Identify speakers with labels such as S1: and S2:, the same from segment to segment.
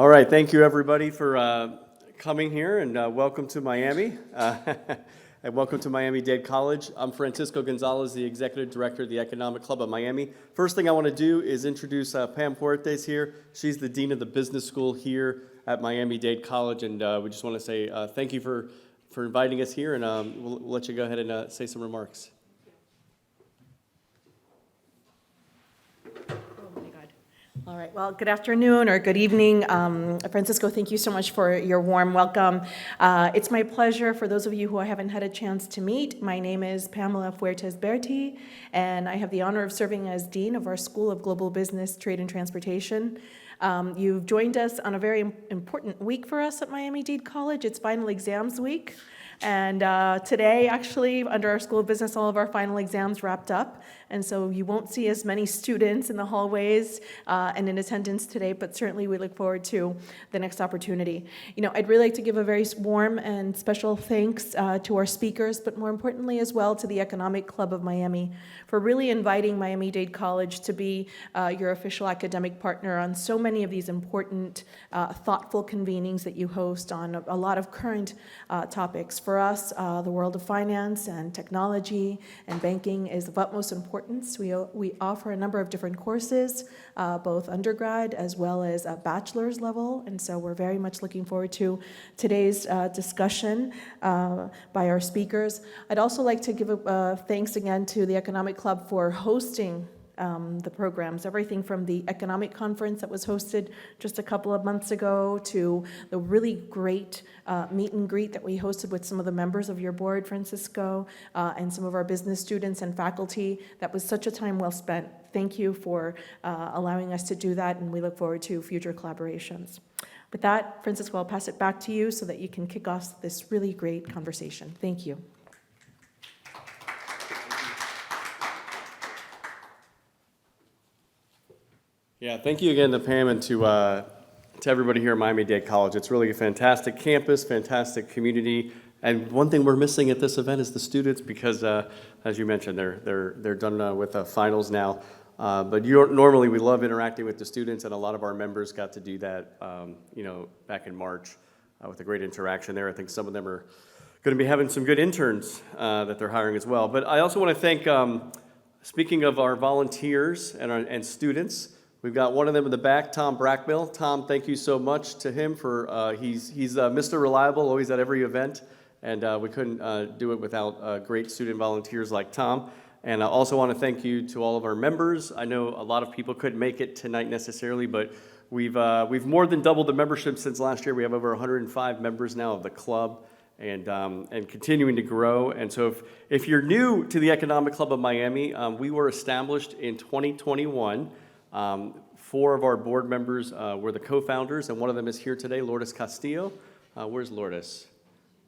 S1: All right, thank you everybody for coming here, and welcome to Miami, and welcome to Miami Dade College. I'm Francisco Gonzalez, the Executive Director of the Economic Club of Miami. First thing I want to do is introduce Pam Fuertes here. She's the Dean of the Business School here at Miami Dade College, and we just want to say thank you for inviting us here, and we'll let you go ahead and say some remarks.
S2: All right, well, good afternoon or good evening. Francisco, thank you so much for your warm welcome. It's my pleasure, for those of you who I haven't had a chance to meet, my name is Pamela Fuertes Berti, and I have the honor of serving as Dean of our School of Global Business, Trade, and Transportation. You've joined us on a very important week for us at Miami Dade College. It's final exams week. And today, actually, under our School of Business, all of our final exams wrapped up. And so you won't see as many students in the hallways and in attendance today, but certainly we look forward to the next opportunity. You know, I'd really like to give a very warm and special thanks to our speakers, but more importantly as well to the Economic Club of Miami for really inviting Miami Dade College to be your official academic partner on so many of these important, thoughtful convenings that you host on a lot of current topics. For us, the world of finance and technology and banking is of utmost importance. We offer a number of different courses, both undergrad as well as a bachelor's level, and so we're very much looking forward to today's discussion by our speakers. I'd also like to give thanks again to the Economic Club for hosting the programs, everything from the economic conference that was hosted just a couple of months ago to the really great meet and greet that we hosted with some of the members of your board, Francisco, and some of our business students and faculty. That was such a time well spent. Thank you for allowing us to do that, and we look forward to future collaborations. With that, Francisco, I'll pass it back to you so that you can kick off this really great conversation. Thank you.
S1: Yeah, thank you again to Pam and to everybody here at Miami Dade College. It's really a fantastic campus, fantastic community, and one thing we're missing at this event is the students because, as you mentioned, they're done with the finals now. But normally we love interacting with the students, and a lot of our members got to do that, back in March with a great interaction there. I think some of them are going to be having some good interns that they're hiring as well. But I also want to thank, speaking of our volunteers and students. We've got one of them in the back, Tom Brackbill. Tom, thank you so much to him for, he's Mr. Reliable, always at every event, and we couldn't do it without great student volunteers like Tom. And I also want to thank you to all of our members. I know a lot of people couldn't make it tonight necessarily, but we've more than doubled the membership since last year. We have over 105 members now of the club, and continuing to grow. And so if you're new to the Economic Club of Miami, we were established in 2021. 4 of our board members were the co-founders, and one of them is here today, Lourdes Castillo. Where's Lourdes?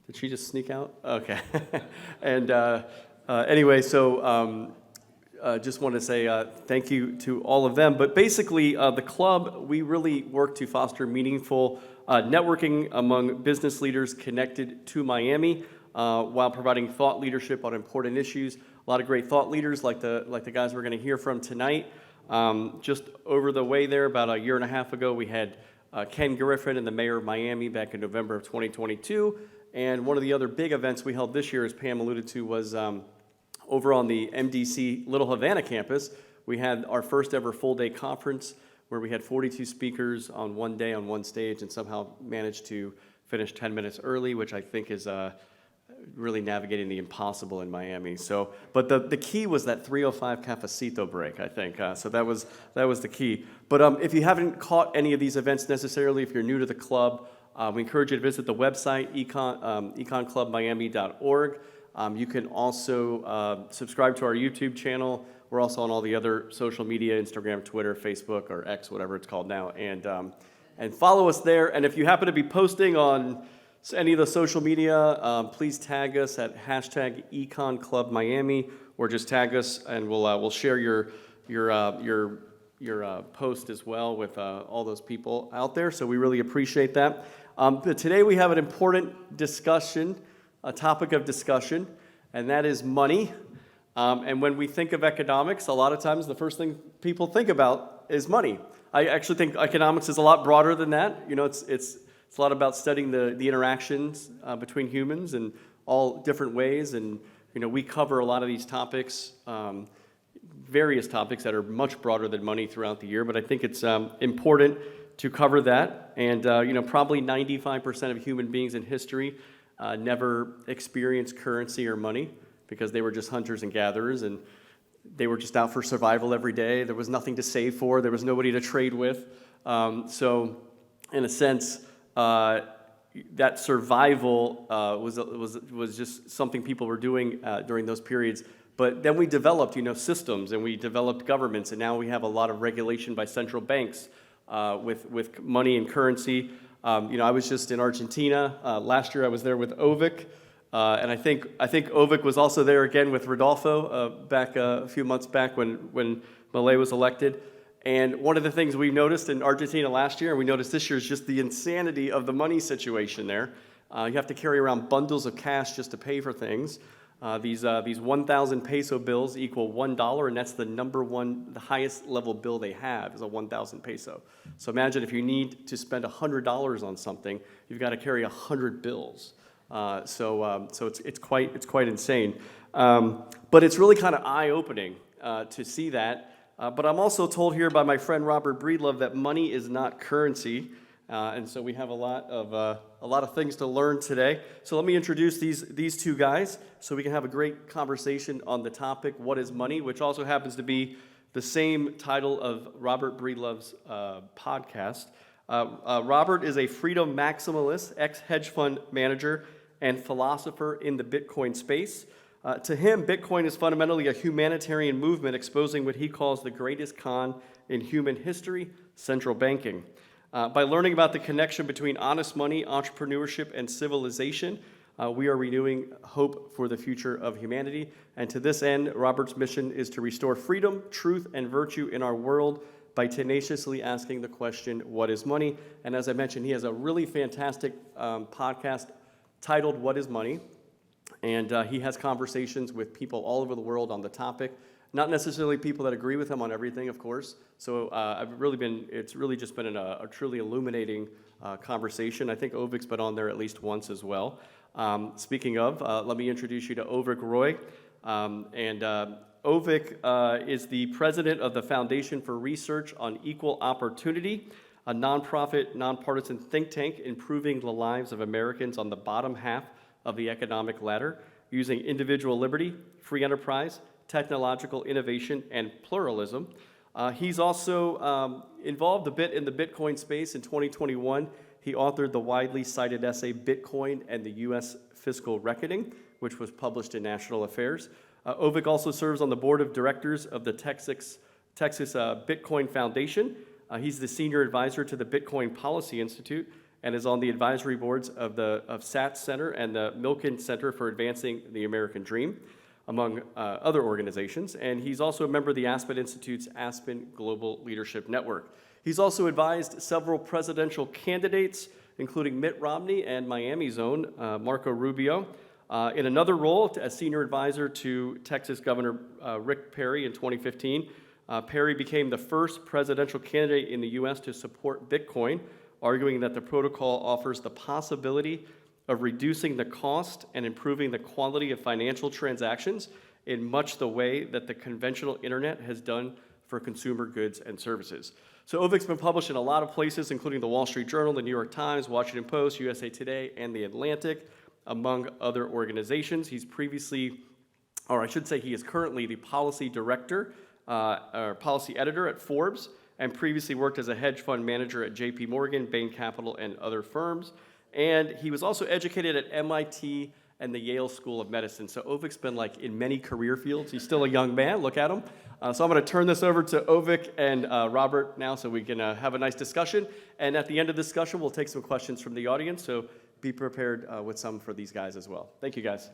S1: Did she just sneak out? Okay. And anyway, so just want to say thank you to all of them. But basically, the club, we really work to foster meaningful networking among business leaders connected to Miami while providing thought leadership on important issues. A lot of great thought leaders like the guys we're going to hear from tonight. Just over the way there, about a year and a half ago, we had Ken Griffin and the mayor of Miami back in November of 2022. And one of the other big events we held this year, as Pam alluded to, was over on the MDC Little Havana campus. We had our first ever full day conference where we had 42 speakers on one day on one stage and somehow managed to finish 10 minutes early, which I think is really navigating the impossible in Miami. So, but the key was that 3:05 cafecito break, I think. So that was the key. But if you haven't caught any of these events necessarily, if you're new to the club, we encourage you to visit the website, econclubmiami.org. You can also subscribe to our YouTube channel. We're also on all the other social media, Instagram, Twitter, Facebook, or X, whatever it's called now. And follow us there. And if you happen to be posting on any of the social media, please tag us at hashtag EconClubMiami, or just tag us, and we'll share your post as well with all those people out there. So we really appreciate that. But today we have an important discussion, a topic of discussion, and that is money. And when we think of economics, a lot of times the first thing people think about is money. I actually think economics is a lot broader than that. You know, it's a lot about studying the interactions between humans in all different ways. And, you know, we cover a lot of these topics, various topics that are much broader than money throughout the year. But I think it's important to cover that. And, you know, probably 95% of human beings in history never experienced currency or money because they were just hunters and gatherers, and they were just out for survival every day. There was nothing to save for. There was nobody to trade with. So in a sense, that survival was just something people were doing during those periods. But then we developed, you know, systems, and we developed governments, and now we have a lot of regulation by central banks with money and currency. You know, I was just in Argentina last year. I was there with Avik, and I think Avik was also there again with Rodolfo back a few months back when Milei was elected. And one of the things we noticed in Argentina last year, and we noticed this year, is just the insanity of the money situation there. You have to carry around bundles of cash just to pay for things. These 1,000 peso bills equal $1, and that's the highest level bill they have is a 1,000 peso. So imagine if you need to spend $100 on something, you've got to carry 100 bills. So it's quite insane. But it's really kind of eye-opening to see that. But I'm also told here by my friend Robert Breedlove that money is not currency. And so we have a lot of things to learn today. So let me introduce these two guys so we can have a great conversation on the topic, what is money, which also happens to be the same title of Robert Breedlove's podcast. Robert is a freedom maximalist, ex-hedge fund manager, and philosopher in the Bitcoin space. To him, Bitcoin is fundamentally a humanitarian movement exposing what he calls the greatest con in human history, central banking. By learning about the connection between honest money, entrepreneurship, and civilization, we are renewing hope for the future of humanity. And to this end, Robert's mission is to restore freedom, truth, and virtue in our world by tenaciously asking the question, what is money? And as I mentioned, he has a really fantastic podcast titled, What is Money? And he has conversations with people all over the world on the topic. Not necessarily people that agree with him on everything, of course. So it's really just been a truly illuminating conversation. I think Avik's been on there at least once as well. Speaking of, let me introduce you to Avik Roy. Avik is the president of the Foundation for Research on Equal Opportunity, a nonprofit, nonpartisan think tank improving the lives of Americans on the bottom half of the economic ladder, using individual liberty, free enterprise, technological innovation, and pluralism. He's also involved a bit in the Bitcoin space. In 2021, he authored the widely cited essay, Bitcoin and the U.S. Fiscal Reckoning, which was published in National Affairs. Avik also serves on the board of directors of the Texas Bitcoin Foundation. He's the senior advisor to the Bitcoin Policy Institute and is on the advisory boards of SAT Center and the Milken Center for Advancing the American Dream, among other organizations. And he's also a member of the Aspen Institute's Aspen Global Leadership Network. He's also advised several presidential candidates, including Mitt Romney and Miami's own Marco Rubio. In another role, as senior advisor to Texas Governor Rick Perry in 2015, Perry became the first presidential candidate in the U.S. to support Bitcoin, arguing that the protocol offers the possibility of reducing the cost and improving the quality of financial transactions in much the way that the conventional internet has done for consumer goods and services. So Avik's been published in a lot of places, including the Wall Street Journal, the New York Times, Washington Post, USA Today, and The Atlantic, among other organizations. He's previously, or I should say he is currently the policy director or policy editor at Forbes, and previously worked as a hedge fund manager at JP Morgan, Bain Capital, and other firms. And he was also educated at MIT and the Yale School of Medicine. So Avik's been like in many career fields. He's still a young man, look at him. So I'm gonna turn this over to Avik and Robert now so we can have a nice discussion. And at the end of the discussion, we'll take some questions from the audience. So be prepared with some for these guys as well. Thank you, guys.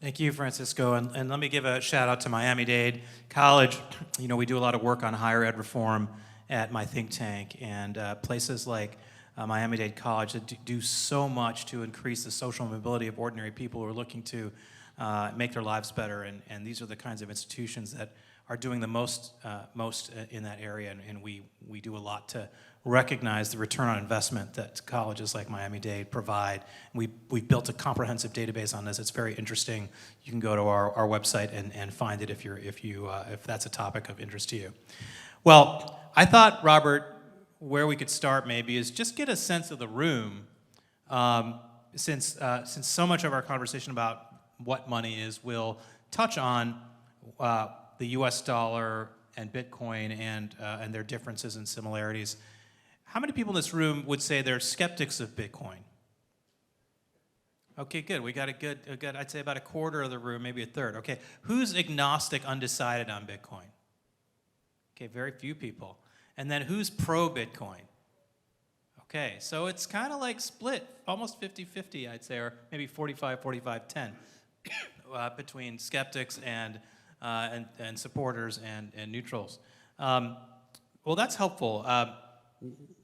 S3: Thank you, Francisco. And let me give a shout out to Miami Dade College. You know, we do a lot of work on higher ed reform at my think tank, and places like Miami Dade College that do so much to increase the social mobility of ordinary people who are looking to make their lives better. And these are the kinds of institutions that are doing the most in that area, and we do a lot to recognize the return on investment that colleges like Miami-Dade provide. We've built a comprehensive database on this. It's very interesting. You can go to our website and find it if that's a topic of interest to you. Well, I thought, Robert, where we could start maybe is just get a sense of the room, since so much of our conversation about what money is will touch on the U.S. dollar and Bitcoin and their differences and similarities. How many people in this room would say they're skeptics of Bitcoin? Okay, good. We got a good, I'd say about a quarter of the room, maybe a third. Okay, who's agnostic, undecided on Bitcoin? Okay, very few people. And then who's pro-Bitcoin? Okay, so it's kind of like split, almost 50-50, I'd say, or maybe 45-10 between skeptics and supporters and neutrals. Well, that's helpful.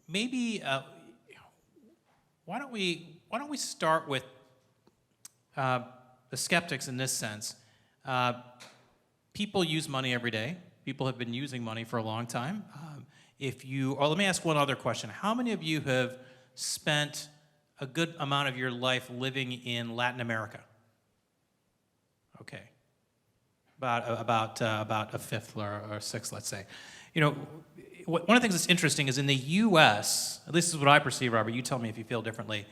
S3: Maybe why don't we start with the skeptics in this sense? People use money every day. People have been using money for a long time. Or let me ask one other question. How many of you have spent a good amount of your life living in Latin America? Okay. About a fifth or a sixth, let's say. You know, one of the things that's interesting is in the U.S., at least this is what I perceive, Robert, you tell me if you feel differently,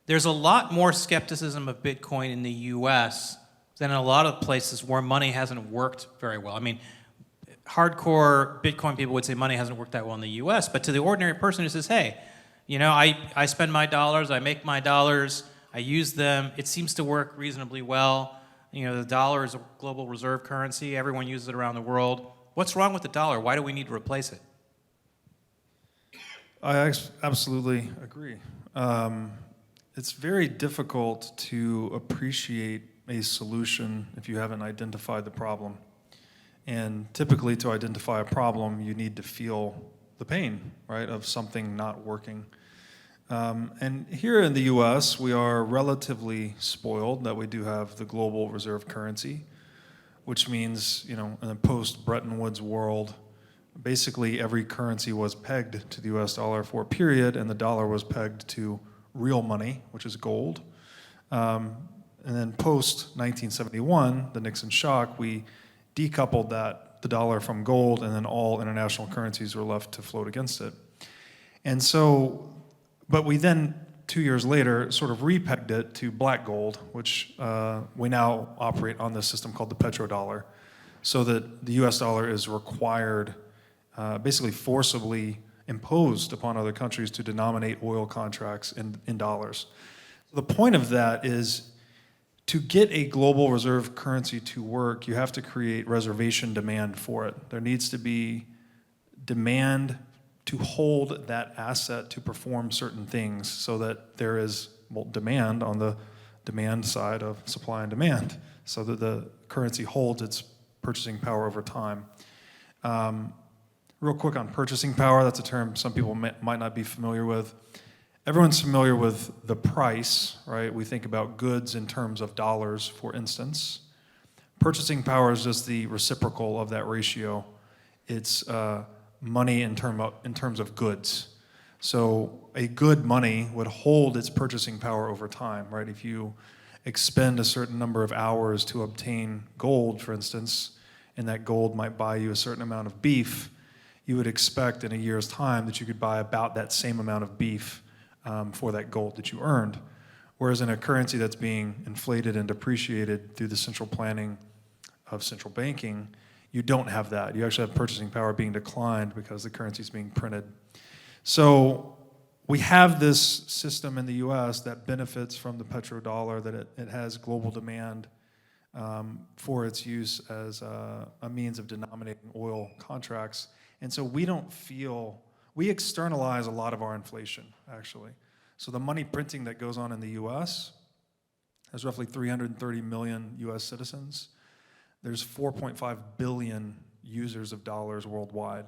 S3: there's a lot more skepticism of Bitcoin in the U.S. than in a lot of places where money hasn't worked very well. I mean, hardcore Bitcoin people would say money hasn't worked that well in the U.S., but to the ordinary person who says, hey, you know, I spend my dollars, I make my dollars, I use them, it seems to work reasonably well. You know, the dollar is a global reserve currency. Everyone uses it around the world. What's wrong with the dollar? Why do we need to replace it?
S4: I absolutely agree. It's very difficult to appreciate a solution if you haven't identified the problem. And typically to identify a problem, you need to feel the pain, right, of something not working. And here in the US, we are relatively spoiled that we do have the global reserve currency, which means, you know, in a post-Bretton Woods world, basically every currency was pegged to the US dollar for a period, and the dollar was pegged to real money, which is gold. And then post-1971, the Nixon shock, we decoupled the dollar from gold, and then all international currencies were left to float against it. And so, but we then, 2 years later, sort of repegged it to black gold, which we now operate on this system called the petrodollar, so that the US dollar is required, basically forcibly imposed upon other countries to denominate oil contracts in dollars. The point of that is to get a global reserve currency to work, you have to create reservation demand for it. There needs to be demand to hold that asset to perform certain things so that there is demand on the demand side of supply and demand so that the currency holds its purchasing power over time. Real quick on purchasing power, that's a term some people might not be familiar with. Everyone's familiar with the price, right? We think about goods in terms of dollars, for instance. Purchasing power is just the reciprocal of that ratio. It's money in terms of goods. So a good money would hold its purchasing power over time, right? If you expend a certain number of hours to obtain gold, for instance, and that gold might buy you a certain amount of beef, you would expect in a year's time that you could buy about that same amount of beef for that gold that you earned. Whereas in a currency that's being inflated and depreciated through the central planning of central banking, you don't have that. You actually have purchasing power being declined because the currency is being printed. So we have this system in the US that benefits from the petrodollar, that it has global demand for its use as a means of denominating oil contracts. And so we externalize a lot of our inflation, actually. So the money printing that goes on in the US, there's roughly 330 million US citizens. There's 4.5 billion users of dollars worldwide.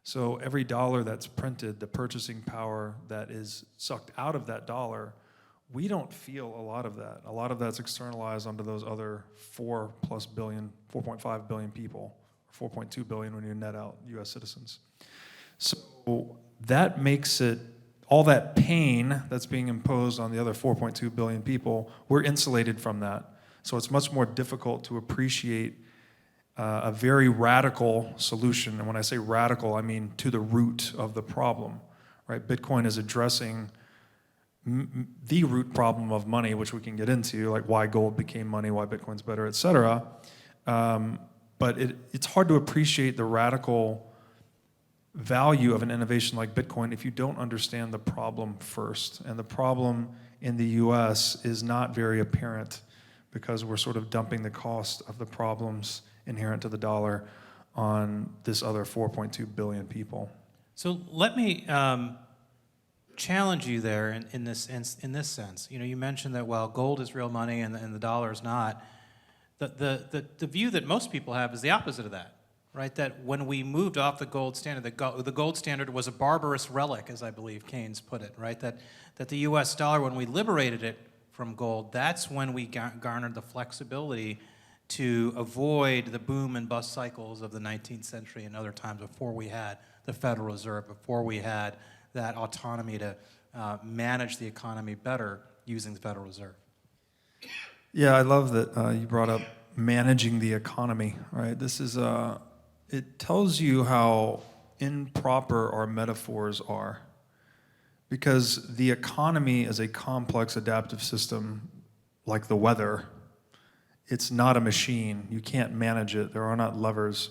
S4: So every dollar that's printed, the purchasing power that is sucked out of that dollar We don't feel a lot of that. A lot of that's externalized onto those other 4.5 billion people, 4.2 billion when you net out US citizens. So that makes it, all that pain that's being imposed on the other 4.2 billion people, we're insulated from that. So it's much more difficult to appreciate a very radical solution. And when I say radical, I mean to the root of the problem, right? Bitcoin is addressing the root problem of money, which we can get into, like why gold became money, why Bitcoin's better, et cetera. But it's hard to appreciate the radical value of an innovation like Bitcoin if you don't understand the problem first. And the problem in the US is not very apparent because we're sort of dumping the cost of the problems inherent to the dollar on this other 4.2 billion people.
S3: So let me challenge you there in this sense. You know, you mentioned that, well, gold is real money and the dollar is not. The view that most people have is the opposite of that, right? That when we moved off the gold standard, the gold standard was a barbarous relic, as I believe Keynes put it, right? That the US dollar, when we liberated it from gold, that's when we garnered the flexibility to avoid the boom and bust cycles of the 19th century and other times before we had the Federal Reserve, before we had that autonomy to manage the economy better using the Federal Reserve.
S4: Yeah, I love that you brought up managing the economy, right? This is, it tells you how improper our metaphors are. Because the economy is a complex adaptive system like the weather. It's not a machine. You can't manage it. There are not levers.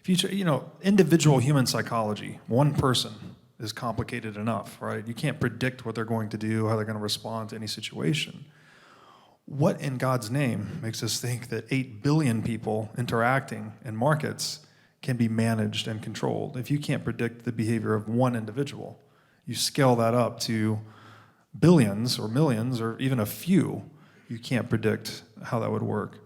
S4: If you know, individual human psychology, one person is complicated enough, right? You can't predict what they're going to do, how they're going to respond to any situation. What in God's name makes us think that 8 billion people interacting in markets can be managed and controlled? If you can't predict the behavior of one individual, you scale that up to billions or millions or even a few, you can't predict how that would work.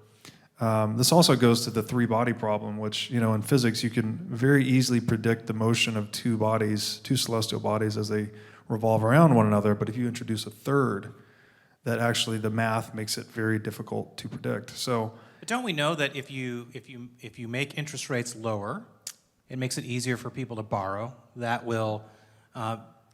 S4: This also goes to the three-body problem, which, you know, in physics, you can very easily predict the motion of two bodies, two celestial bodies as they revolve around one another. But if you introduce a third, that actually the math makes it very difficult to predict. So,
S3: but don't we know that if you make interest rates lower, it makes it easier for people to borrow? That will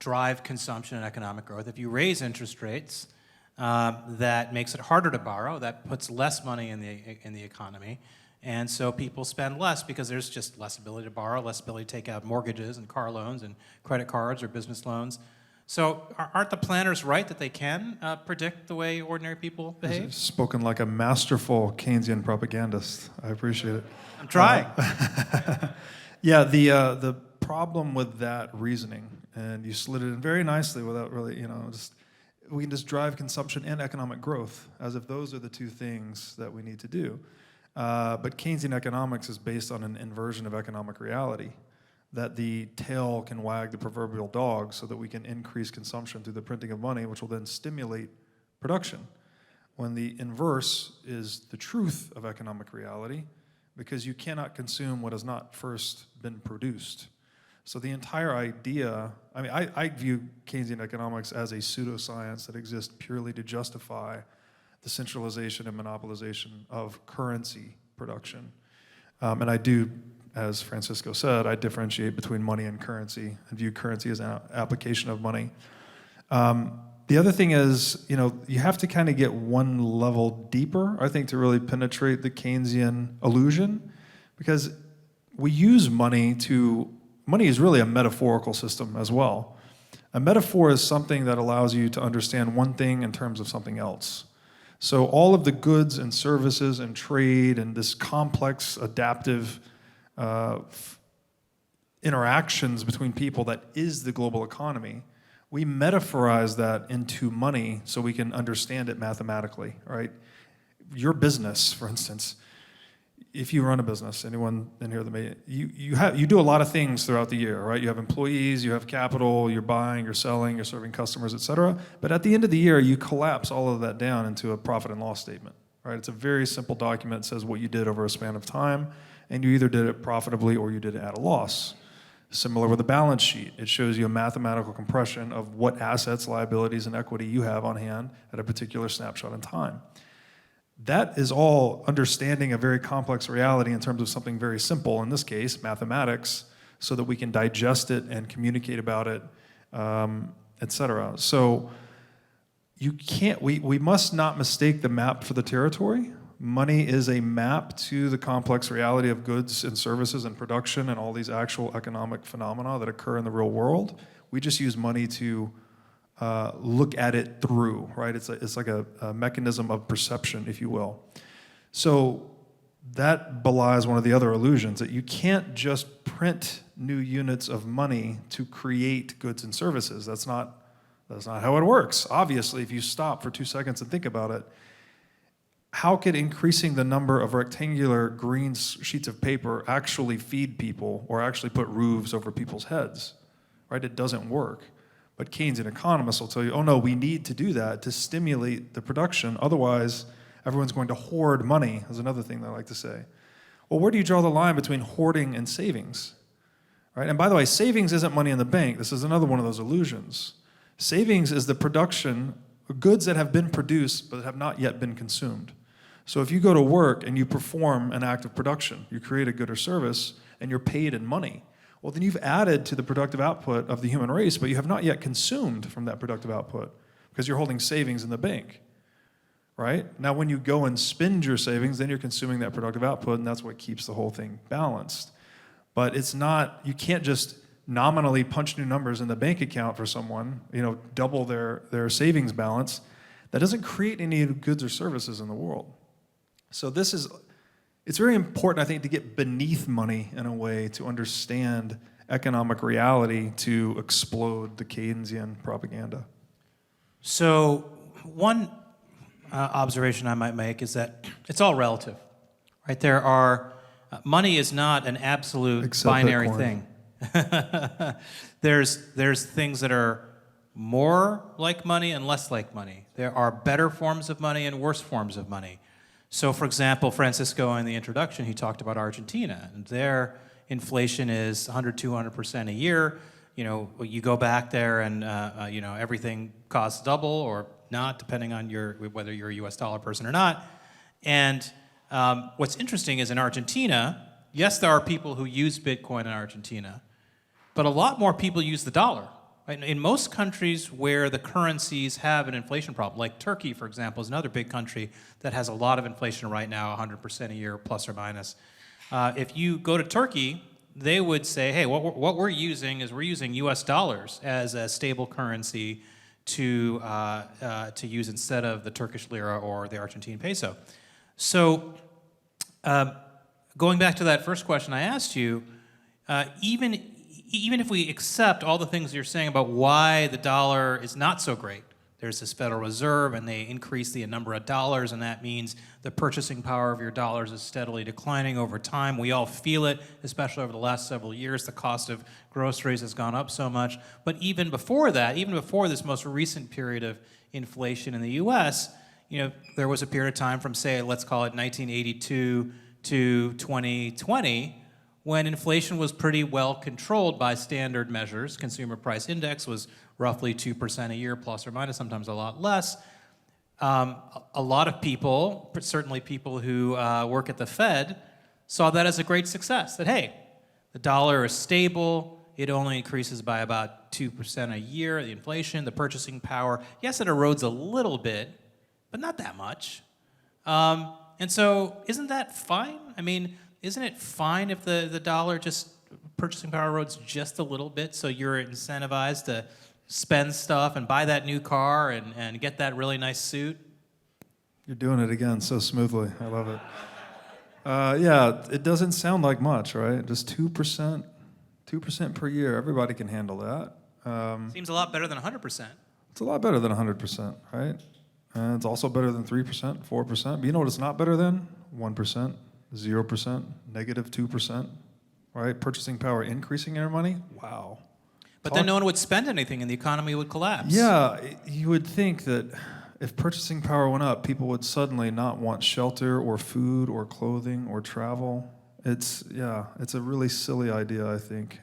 S3: drive consumption and economic growth. If you raise interest rates, that makes it harder to borrow. That puts less money in the economy, and so people spend less because there's just less ability to borrow, less ability to take out mortgages and car loans and credit cards or business loans. So aren't the planners right that they can predict the way ordinary people behave?
S4: Spoken like a masterful Keynesian propagandist. I appreciate it.
S3: I'm trying.
S4: Yeah, the problem with that reasoning, and you slid it in very nicely without really, we can just drive consumption and economic growth as if those are the two things that we need to do. But Keynesian economics is based on an inversion of economic reality, that the tail can wag the proverbial dog so that we can increase consumption through the printing of money, which will then stimulate production. When the inverse is the truth of economic reality, because you cannot consume what has not first been produced. So the entire idea, I view Keynesian economics as a pseudoscience that exists purely to justify the centralization and monopolization of currency production. And I do, as Francisco said, I differentiate between money and currency and view currency as an application of money. The other thing is, you have to kind of get one level deeper, I think, to really penetrate the Keynesian illusion, because we use money is really a metaphorical system as well. A metaphor is something that allows you to understand one thing in terms of something else. So all of the goods and services and trade and this complex adaptive interactions between people that is the global economy, we metaphorize that into money so we can understand it mathematically, right? Your business, for instance, if you run a business, anyone in here that may, you do a lot of things throughout the year, right? You have employees, you have capital, you're buying, you're selling, you're serving customers, et cetera. But at the end of the year, you collapse all of that down into a profit and loss statement, right? It's a very simple document that says what you did over a span of time, and you either did it profitably or you did it at a loss. Similar with a balance sheet. It shows you a mathematical compression of what assets, liabilities, and equity you have on hand at a particular snapshot in time. That is all understanding a very complex reality in terms of something very simple, in this case, mathematics, so that we can digest it and communicate about it, et cetera. So we must not mistake the map for the territory. Money is a map to the complex reality of goods and services and production and all these actual economic phenomena that occur in the real world. We just use money to look at it through, right? It's like a mechanism of perception, if you will. So that belies one of the other illusions, that you can't just print new units of money to create goods and services. That's not how it works. Obviously, if you stop for 2 seconds and think about it, how could increasing the number of rectangular green sheets of paper actually feed people or actually put roofs over people's heads, right? It doesn't work. But Keynesian economists will tell you, oh no, we need to do that to stimulate the production. Otherwise, everyone's going to hoard money, is another thing they like to say. Well, where do you draw the line between hoarding and savings, right? And by the way, savings isn't money in the bank. This is another one of those illusions. Savings is the production of goods that have been produced but have not yet been consumed. So if you go to work and you perform an act of production, you create a good or service, and you're paid in money, well, then you've added to the productive output of the human race, but you have not yet consumed from that productive output because you're holding savings in the bank, right? Now, when you go and spend your savings, then you're consuming that productive output, and that's what keeps the whole thing balanced. But it's not, you can't just nominally punch new numbers in the bank account for someone, double their savings balance. That doesn't create any goods or services in the world. So it's very important, I think, to get beneath money in a way to understand economic reality to explode the Keynesian propaganda.
S3: So one observation I might make is that it's all relative, right? Money is not an absolute
S4: Except
S3: binary
S4: Bitcoin.
S3: thing. There's things that are more like money and less like money. There are better forms of money and worse forms of money. So, for example, Francisco, in the introduction, he talked about Argentina, and their inflation is 100, 200% a year. You go back there and, everything costs double or not, depending on whether you're a US dollar person or not. And what's interesting is in Argentina, yes, there are people who use Bitcoin in Argentina, but a lot more people use the dollar. Right? In most countries where the currencies have an inflation problem, like Turkey, for example, is another big country that has a lot of inflation right now, 100% a year, plus or minus. If you go to Turkey, they would say, hey, what we're using is we're using US dollars as a stable currency to use instead of the Turkish lira or the Argentine peso. So going back to that first question I asked you, even if we accept all the things you're saying about why the dollar is not so great, there's this Federal Reserve and they increase the number of dollars, and that means the purchasing power of your dollars is steadily declining over time. We all feel it, especially over the last several years. The cost of groceries has gone up so much. But even before that, even before this most recent period of inflation in the US, there was a period of time from, say, let's call it 1982 to 2020, when inflation was pretty well controlled by standard measures. Consumer price index was roughly 2% a year, plus or minus, sometimes a lot less. A lot of people, certainly people who work at the Fed, saw that as a great success, that, hey, the dollar is stable, it only increases by about 2% a year, the inflation, the purchasing power. Yes, it erodes a little bit, but not that much. And so isn't that fine? I mean, isn't it fine if the dollar just, purchasing power erodes just a little bit, so you're incentivized to spend stuff and buy that new car and get that really nice suit?
S4: You're doing it again so smoothly. I love it. Yeah, it doesn't sound like much, right? Just 2% per year. Everybody can handle that.
S3: Seems a lot better than 100%.
S4: It's a lot better than 100%, right? And it's also better than 3%, 4%. But you know what it's not better than? 1%. 0%, negative 2%, right? Purchasing power increasing in our money? Wow.
S3: But then no one would spend anything and the economy would collapse.
S4: Yeah, you would think that if purchasing power went up, people would suddenly not want shelter or food or clothing or travel. It's a really silly idea, I think.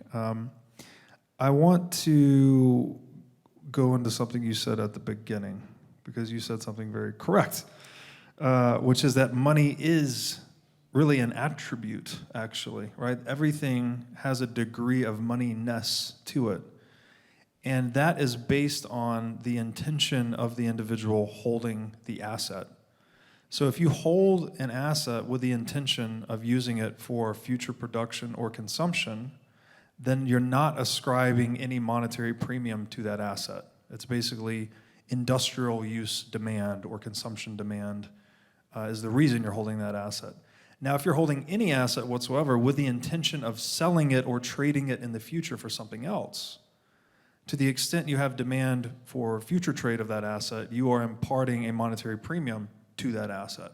S4: I want to go into something you said at the beginning, because you said something very correct, which is that money is really an attribute, actually, right? Everything has a degree of moneyness to it. And that is based on the intention of the individual holding the asset. So if you hold an asset with the intention of using it for future production or consumption, then you're not ascribing any monetary premium to that asset. It's basically industrial use demand or consumption demand is the reason you're holding that asset. Now, if you're holding any asset whatsoever with the intention of selling it or trading it in the future for something else, to the extent you have demand for future trade of that asset, you are imparting a monetary premium to that asset.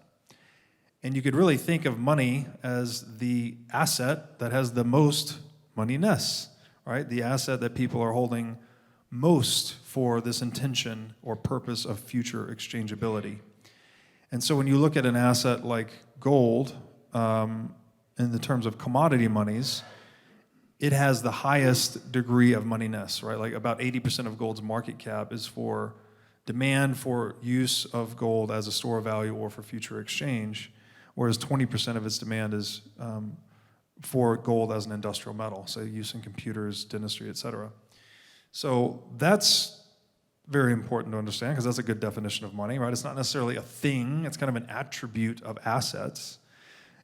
S4: And you could really think of money as the asset that has the most moneyness, right? The asset that people are holding most for this intention or purpose of future exchangeability. And so when you look at an asset like gold, in the terms of commodity monies, it has the highest degree of moneyness, right? Like about 80% of gold's market cap is for demand for use of gold as a store of value or for future exchange, whereas 20% of its demand is for gold as an industrial metal, so use in computers, dentistry, et cetera. So that's very important to understand, because that's a good definition of money, right? It's not necessarily a thing, it's kind of an attribute of assets.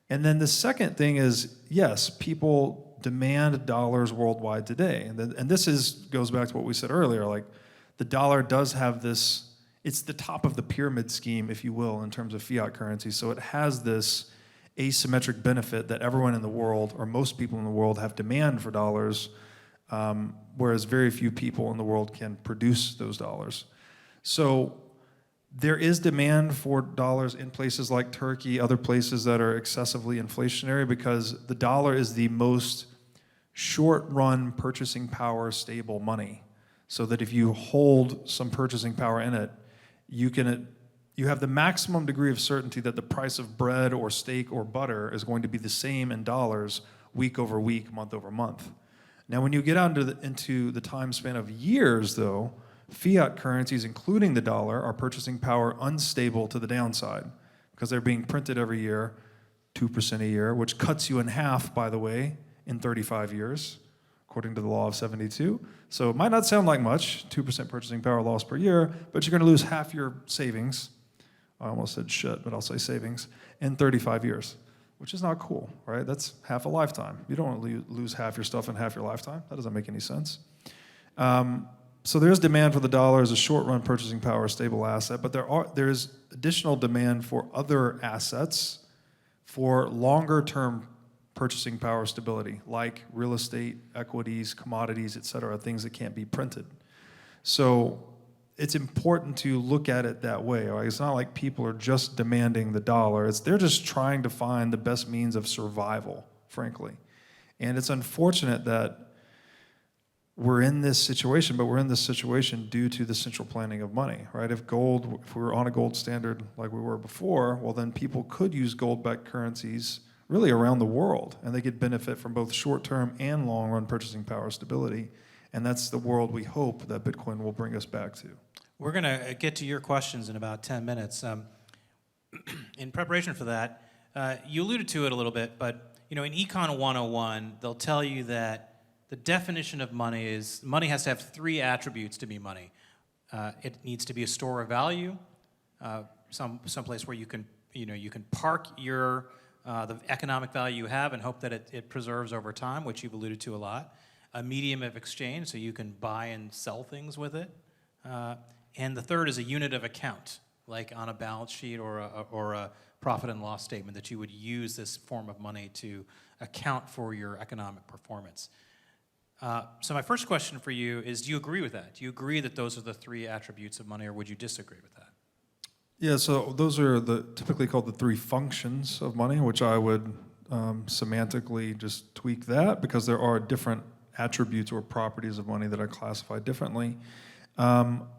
S4: And then the second thing is, yes, people demand dollars worldwide today. And this goes back to what we said earlier, like the dollar does have this, it's the top of the pyramid scheme, if you will, in terms of fiat currency. So it has this asymmetric benefit that everyone in the world, or most people in the world, have demand for dollars, whereas very few people in the world can produce those dollars. So there is demand for dollars in places like Turkey, other places that are excessively inflationary, because the dollar is the most short-run purchasing power stable money. So that if you hold some purchasing power in it, you have the maximum degree of certainty that the price of bread or steak or butter is going to be the same in dollars week over week, month over month. Now, when you get out into the time span of years, though, fiat currencies, including the dollar, are purchasing power unstable to the downside, because they're being printed every year, 2% a year, which cuts you in half, by the way, in 35 years, according to the law of 72. So it might not sound like much, 2% purchasing power loss per year, but you're going to lose half your savings. I almost said shit, but I'll say savings, in 35 years, which is not cool, right? That's half a lifetime. You don't want to lose half your stuff in half your lifetime. That doesn't make any sense. So there's demand for the dollar as a short-run purchasing power stable asset, but there's additional demand for other assets for longer-term purchasing power stability, like real estate, equities, commodities, et cetera, things that can't be printed. So it's important to look at it that way. Right? It's not like people are just demanding the dollar. They're just trying to find the best means of survival, frankly. And it's unfortunate that we're in this situation, but we're in this situation due to the central planning of money, right? If we were on a gold standard like we were before, well, then people could use gold-backed currencies really around the world, and they could benefit from both short-term and long-run purchasing power stability. And that's the world we hope that Bitcoin will bring us back to.
S3: We're going to get to your questions in about 10 minutes. In preparation for that, you alluded to it a little bit, but in Econ 101, they'll tell you that the definition of money is money has to have three attributes to be money. It needs to be a store of value, someplace where you can park the economic value you have and hope that it preserves over time, which you've alluded to a lot. A medium of exchange, so you can buy and sell things with it. And the third is a unit of account, like on a balance sheet or a profit and loss statement, that you would use this form of money to account for your economic performance. So my first question for you is, do you agree with that? Do you agree that those are the three attributes of money, or would you disagree with that?
S4: Yeah, so those are typically called the three functions of money, which I would semantically just tweak that, because there are different attributes or properties of money that are classified differently. I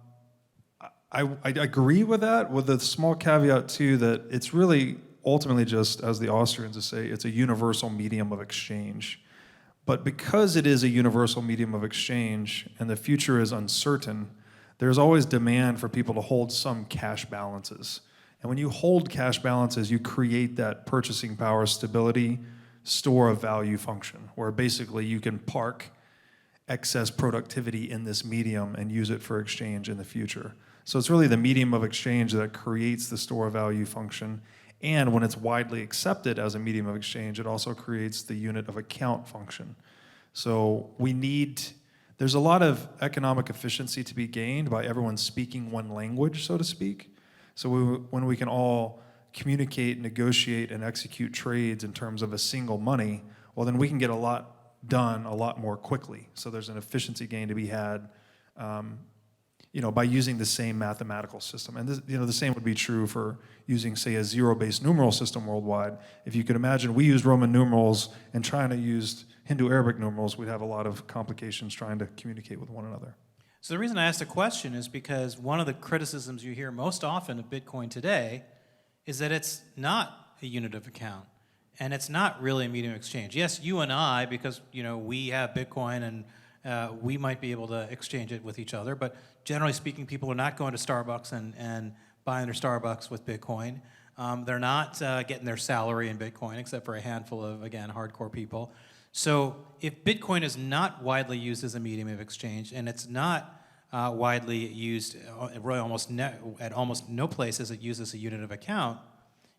S4: agree with that, with a small caveat too, that it's really ultimately just, as the Austrians would say, it's a universal medium of exchange. But because it is a universal medium of exchange and the future is uncertain, there's always demand for people to hold some cash balances. And when you hold cash balances, you create that purchasing power stability store of value function, where basically you can park excess productivity in this medium and use it for exchange in the future. So it's really the medium of exchange that creates the store of value function. And when it's widely accepted as a medium of exchange, it also creates the unit of account function. So there's a lot of economic efficiency to be gained by everyone speaking one language, so to speak. So when we can all communicate, negotiate, and execute trades in terms of a single money, well, then we can get a lot done a lot more quickly. So there's an efficiency gain to be had, by using the same mathematical system. And this, the same would be true for using, say, a zero-based numeral system worldwide. If you could imagine, we used Roman numerals and China used Hindu-Arabic numerals, we'd have a lot of complications trying to communicate with one another.
S3: So the reason I asked the question is because one of the criticisms you hear most often of Bitcoin today is that it's not a unit of account, and it's not really a medium of exchange. Yes, you and I, because we have Bitcoin and we might be able to exchange it with each other, but generally speaking, people are not going to Starbucks and buying their Starbucks with Bitcoin. They're not getting their salary in Bitcoin, except for a handful of, again, hardcore people. So if Bitcoin is not widely used as a medium of exchange, and it's not widely used, really at almost no place is it used as a unit of account,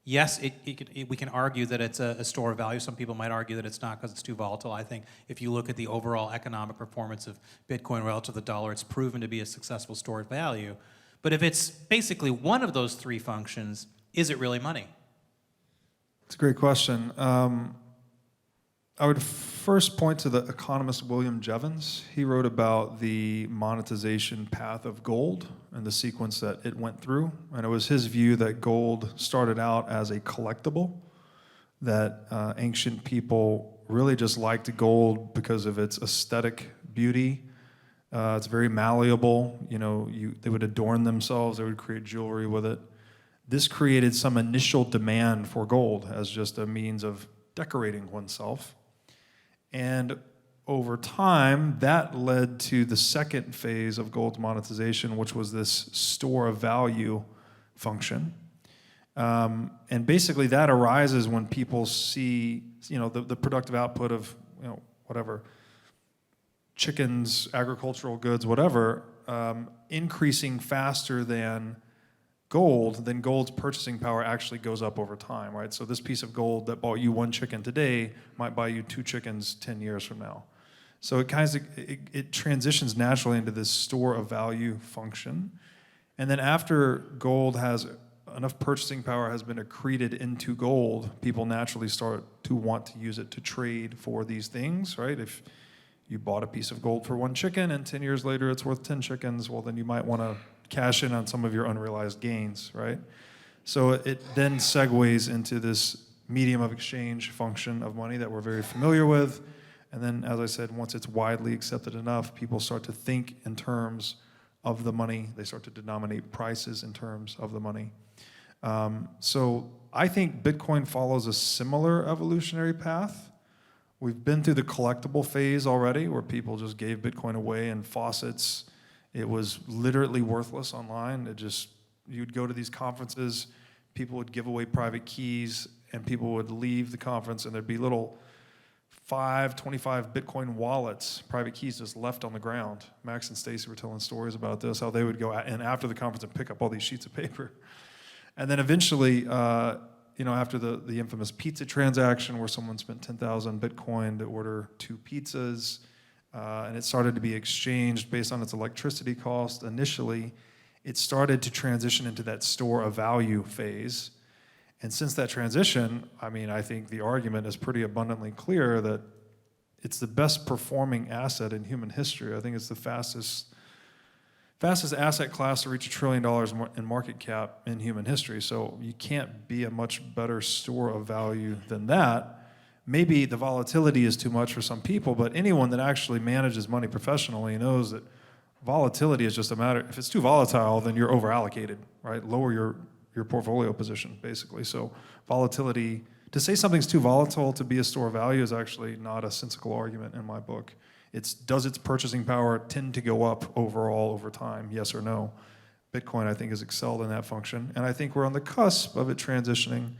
S3: yes, we can argue that it's a store of value. Some people might argue that it's not because it's too volatile. I think if you look at the overall economic performance of Bitcoin relative to the dollar, it's proven to be a successful store of value. But if it's basically one of those three functions, is it really money?
S4: It's a great question. I would first point to the economist William Jevons. He wrote about the monetization path of gold and the sequence that it went through. And it was his view that gold started out as a collectible, that ancient people really just liked gold because of its aesthetic beauty. It's very malleable. They would adorn themselves. They would create jewelry with it. This created some initial demand for gold as just a means of decorating oneself. And over time, that led to the second phase of gold's monetization, which was this store of value function. And basically that arises when people see, the productive output of, whatever, chickens, agricultural goods, whatever, increasing faster than gold, then gold's purchasing power actually goes up over time, right? So this piece of gold that bought you one chicken today might buy you 2 chickens 10 years from now. So it transitions naturally into this store of value function. And then after gold has enough purchasing power has been accreted into gold, people naturally start to want to use it to trade for these things, right? If you bought a piece of gold for 1 chicken and 10 years later it's worth 10 chickens, well, then you might want to cash in on some of your unrealized gains, right? So it then segues into this medium of exchange function of money that we're very familiar with. And then, as I said, once it's widely accepted enough, people start to think in terms of the money. They start to denominate prices in terms of the money. So I think Bitcoin follows a similar evolutionary path. We've been through the collectible phase already, where people just gave Bitcoin away in faucets. It was literally worthless online. You'd go to these conferences, people would give away private keys, and people would leave the conference, and there'd be little 25 Bitcoin wallets, private keys just left on the ground. Max and Stacy were telling stories about this, how they would go in after the conference and pick up all these sheets of paper. And then eventually, after the infamous pizza transaction where someone spent 10,000 Bitcoin to order 2 pizzas, and it started to be exchanged based on its electricity cost initially, it started to transition into that store of value phase. And since that transition, I think the argument is pretty abundantly clear that it's the best performing asset in human history. I think it's the fastest asset class to reach $1 trillion in market cap in human history. So you can't be a much better store of value than that. Maybe the volatility is too much for some people, but anyone that actually manages money professionally knows that volatility is just a matter. If it's too volatile, then you're over allocated, right? Lower your your portfolio position, basically. So volatility, to say something's too volatile to be a store of value is actually not a sensical argument in my book. Does its purchasing power tend to go up overall over time, yes or no? Bitcoin, I think, has excelled in that function, and I think we're on the cusp of it transitioning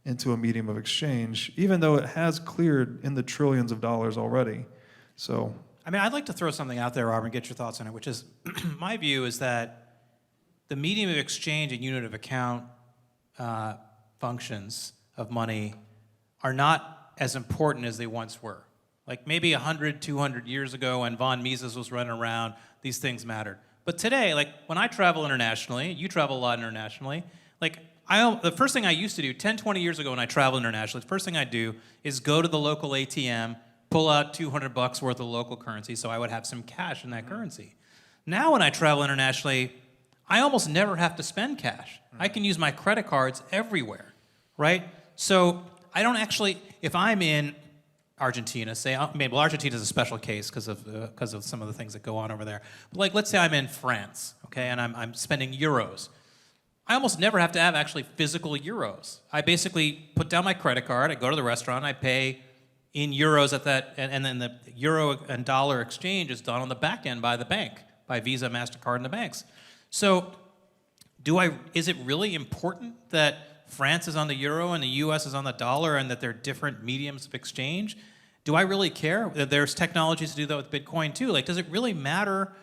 S4: into a medium of exchange, even though it has cleared in the trillions of dollars already. So,
S3: I mean, I'd like to throw something out there, Robert, and get your thoughts on it, which is, my view is that the medium of exchange and unit of account functions of money are not as important as they once were. Like maybe 100, 200 years ago when von Mises was running around, these things mattered. But today, like when I travel internationally, you travel a lot internationally, like the first thing I used to do 10, 20 years ago when I traveled internationally, the first thing I'd do is go to the local ATM, pull out $200 worth of local currency so I would have some cash in that currency. Now when I travel internationally, I almost never have to spend cash. I can use my credit cards everywhere, right? So I don't actually, if I'm in Argentina, well, Argentina is a special case because of some of the things that go on over there. But like, let's say I'm in France, okay, and I'm spending euros. I almost never have to have actually physical euros. I basically put down my credit card, I go to the restaurant, I pay in euros at that, and then the euro and dollar exchange is done on the back end by the bank, by Visa, MasterCard, and the banks. So is it really important that France is on the euro and the US is on the dollar and that they're different mediums of exchange? Do I really care? There's technologies to do that with Bitcoin too. Like, does it really matter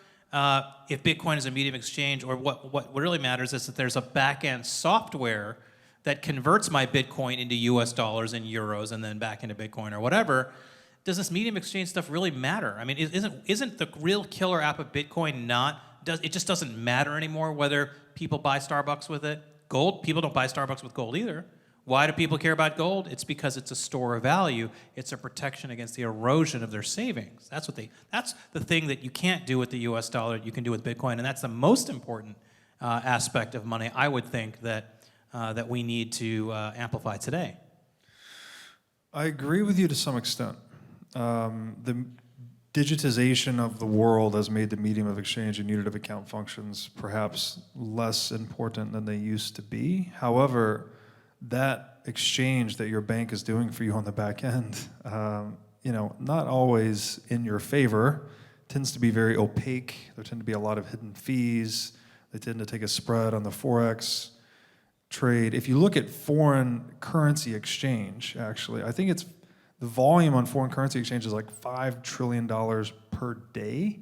S3: if Bitcoin is a medium of exchange, or what really matters is that there's a back-end software that converts my Bitcoin into US dollars and euros and then back into Bitcoin or whatever. Does this medium exchange stuff really matter? I mean, isn't the real killer app of Bitcoin it just doesn't matter anymore whether people buy Starbucks with it? Gold, people don't buy Starbucks with gold either. Why do people care about gold? It's because it's a store of value. It's a protection against the erosion of their savings. That's the thing that you can't do with the US dollar, you can do with Bitcoin, and that's the most important aspect of money, I would think, that we need to amplify today.
S4: I agree with you to some extent. The digitization of the world has made the medium of exchange and unit of account functions perhaps less important than they used to be. However, that exchange that your bank is doing for you on the back end, not always in your favor, tends to be very opaque. There tend to be a lot of hidden fees. They tend to take a spread on the Forex trade. If you look at foreign currency exchange, actually, I think the volume on foreign currency exchange is like $5 trillion per day.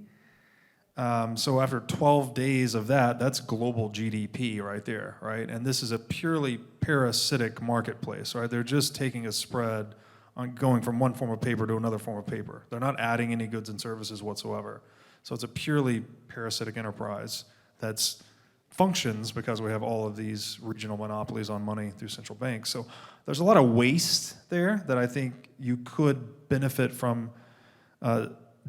S4: So after 12 days of that's global GDP right there, right? And this is a purely parasitic marketplace, right? They're just taking a spread on going from one form of paper to another form of paper. They're not adding any goods and services whatsoever. So it's a purely parasitic enterprise that's functions because we have all of these regional monopolies on money through central banks. So there's a lot of waste there that I think you could benefit from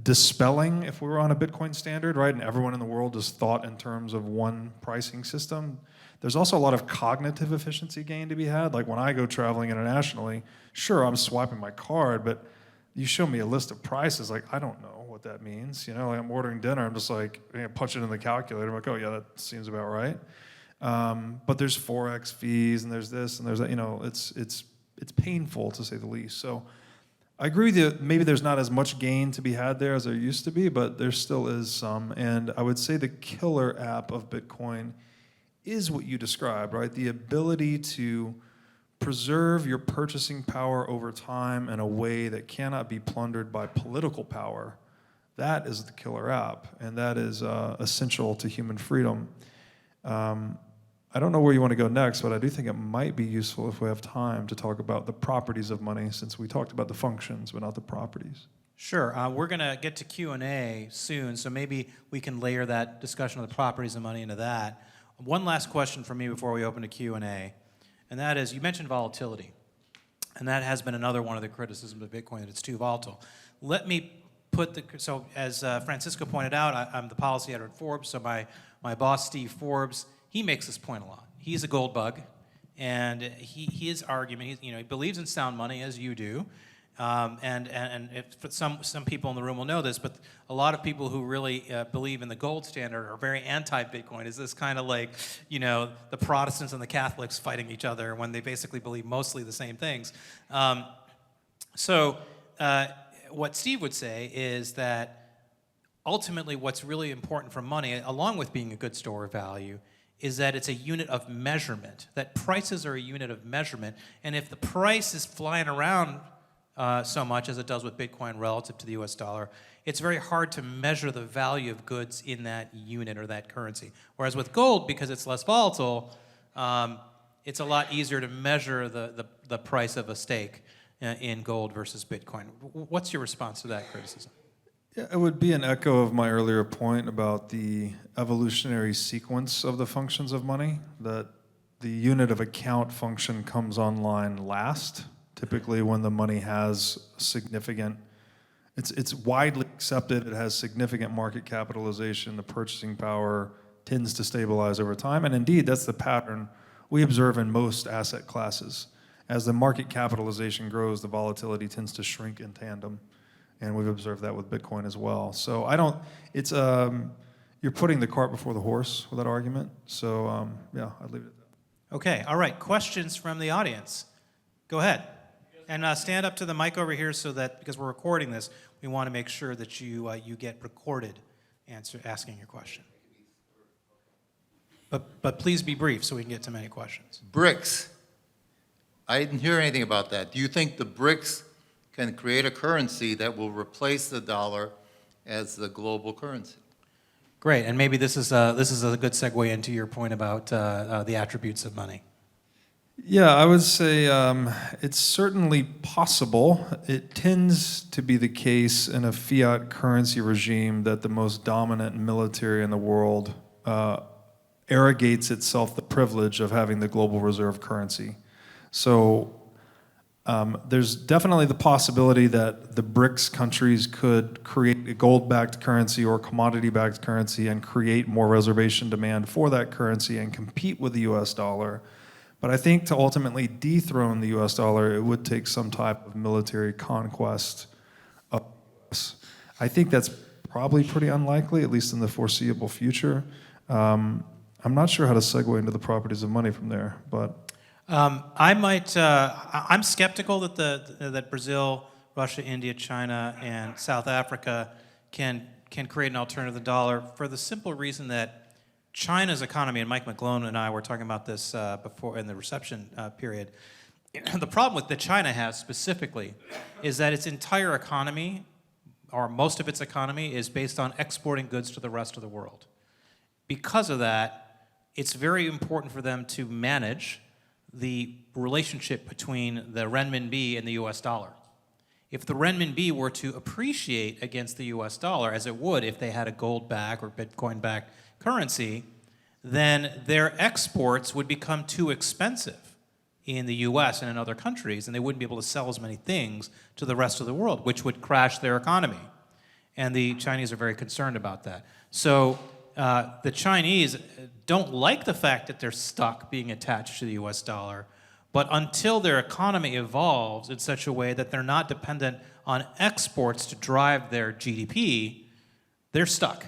S4: dispelling if we were on a Bitcoin standard, right? And everyone in the world is thought in terms of one pricing system. There's also a lot of cognitive efficiency gain to be had. Like when I go traveling internationally, sure, I'm swiping my card, but you show me a list of prices, like I don't know what that means. Like I'm ordering dinner, I'm just like, punch it in the calculator. I'm like, oh yeah, that seems about right. But there's Forex fees and there's this and there's that. It's painful to say the least. So I agree with you. Maybe there's not as much gain to be had there as there used to be, but there still is some. And I would say the killer app of Bitcoin is what you described, right? The ability to preserve your purchasing power over time in a way that cannot be plundered by political power. That is the killer app, and that is essential to human freedom. I don't know where you want to go next, but I do think it might be useful if we have time to talk about the properties of money, since we talked about the functions, but not the properties.
S3: Sure. We're going to get to Q&A soon, so maybe we can layer that discussion of the properties of money into that. One last question for me before we open to Q&A, and that is, you mentioned volatility, and that has been another one of the criticisms of Bitcoin, that it's too volatile. Let me so as Francisco pointed out, I'm the policy editor at Forbes, so my boss, Steve Forbes, he makes this point a lot. He's a gold bug, and his argument, he believes in sound money, as you do, And if some people in the room will know this, but a lot of people who really believe in the gold standard are very anti-Bitcoin. Is this kind of like, the Protestants and the Catholics fighting each other when they basically believe mostly the same things? So what Steve would say is that ultimately what's really important for money, along with being a good store of value, is that it's a unit of measurement, that prices are a unit of measurement. And if the price is flying around so much as it does with Bitcoin relative to the US dollar, it's very hard to measure the value of goods in that unit or that currency. Whereas with gold, because it's less volatile, it's a lot easier to measure the price of a stake in gold versus Bitcoin. What's your response to that criticism?
S4: Yeah, it would be an echo of my earlier point about the evolutionary sequence of the functions of money, that the unit of account function comes online last, typically when the money has significant, it's widely accepted, it has significant market capitalization, the purchasing power tends to stabilize over time, and indeed that's the pattern we observe in most asset classes. As the market capitalization grows, the volatility tends to shrink in tandem. And we've observed that with Bitcoin as well. So you're putting the cart before the horse with that argument. So yeah, I'd leave it at that.
S3: Okay, all right, questions from the audience. Go ahead. And stand up to the mic over here so that, because we're recording this, we want to make sure that you get recorded asking your question. But please be brief so we can get to many questions.
S5: BRICS. I didn't hear anything about that. Do you think the BRICS can create a currency that will replace the dollar as the global currency?
S3: Great, and maybe this is a good segue into your point about the attributes of money.
S4: Yeah, I would say it's certainly possible. It tends to be the case in a fiat currency regime that the most dominant military in the world arrogates itself the privilege of having the global reserve currency. So there's definitely the possibility that the BRICS countries could create a gold-backed currency or commodity-backed currency and create more reservation demand for that currency and compete with the US dollar. But I think to ultimately dethrone the US dollar, it would take some type of military conquest of us. I think that's probably pretty unlikely, at least in the foreseeable future. I'm not sure how to segue into the properties of money from there, but
S3: I'm skeptical that Brazil, Russia, India, China, and South Africa can create an alternative to the dollar for the simple reason that China's economy, and Mike McGlone and I were talking about this before in the reception period. The problem that China has specifically is that its entire economy, or most of its economy, is based on exporting goods to the rest of the world. Because of that, it's very important for them to manage the relationship between the renminbi and the US dollar. If the renminbi were to appreciate against the US dollar, as it would if they had a gold-backed or Bitcoin-backed currency, then their exports would become too expensive in the US and in other countries, and they wouldn't be able to sell as many things to the rest of the world, which would crash their economy. And the Chinese are very concerned about that. So the Chinese don't like the fact that they're stuck being attached to the US dollar, but until their economy evolves in such a way that they're not dependent on exports to drive their GDP, they're stuck.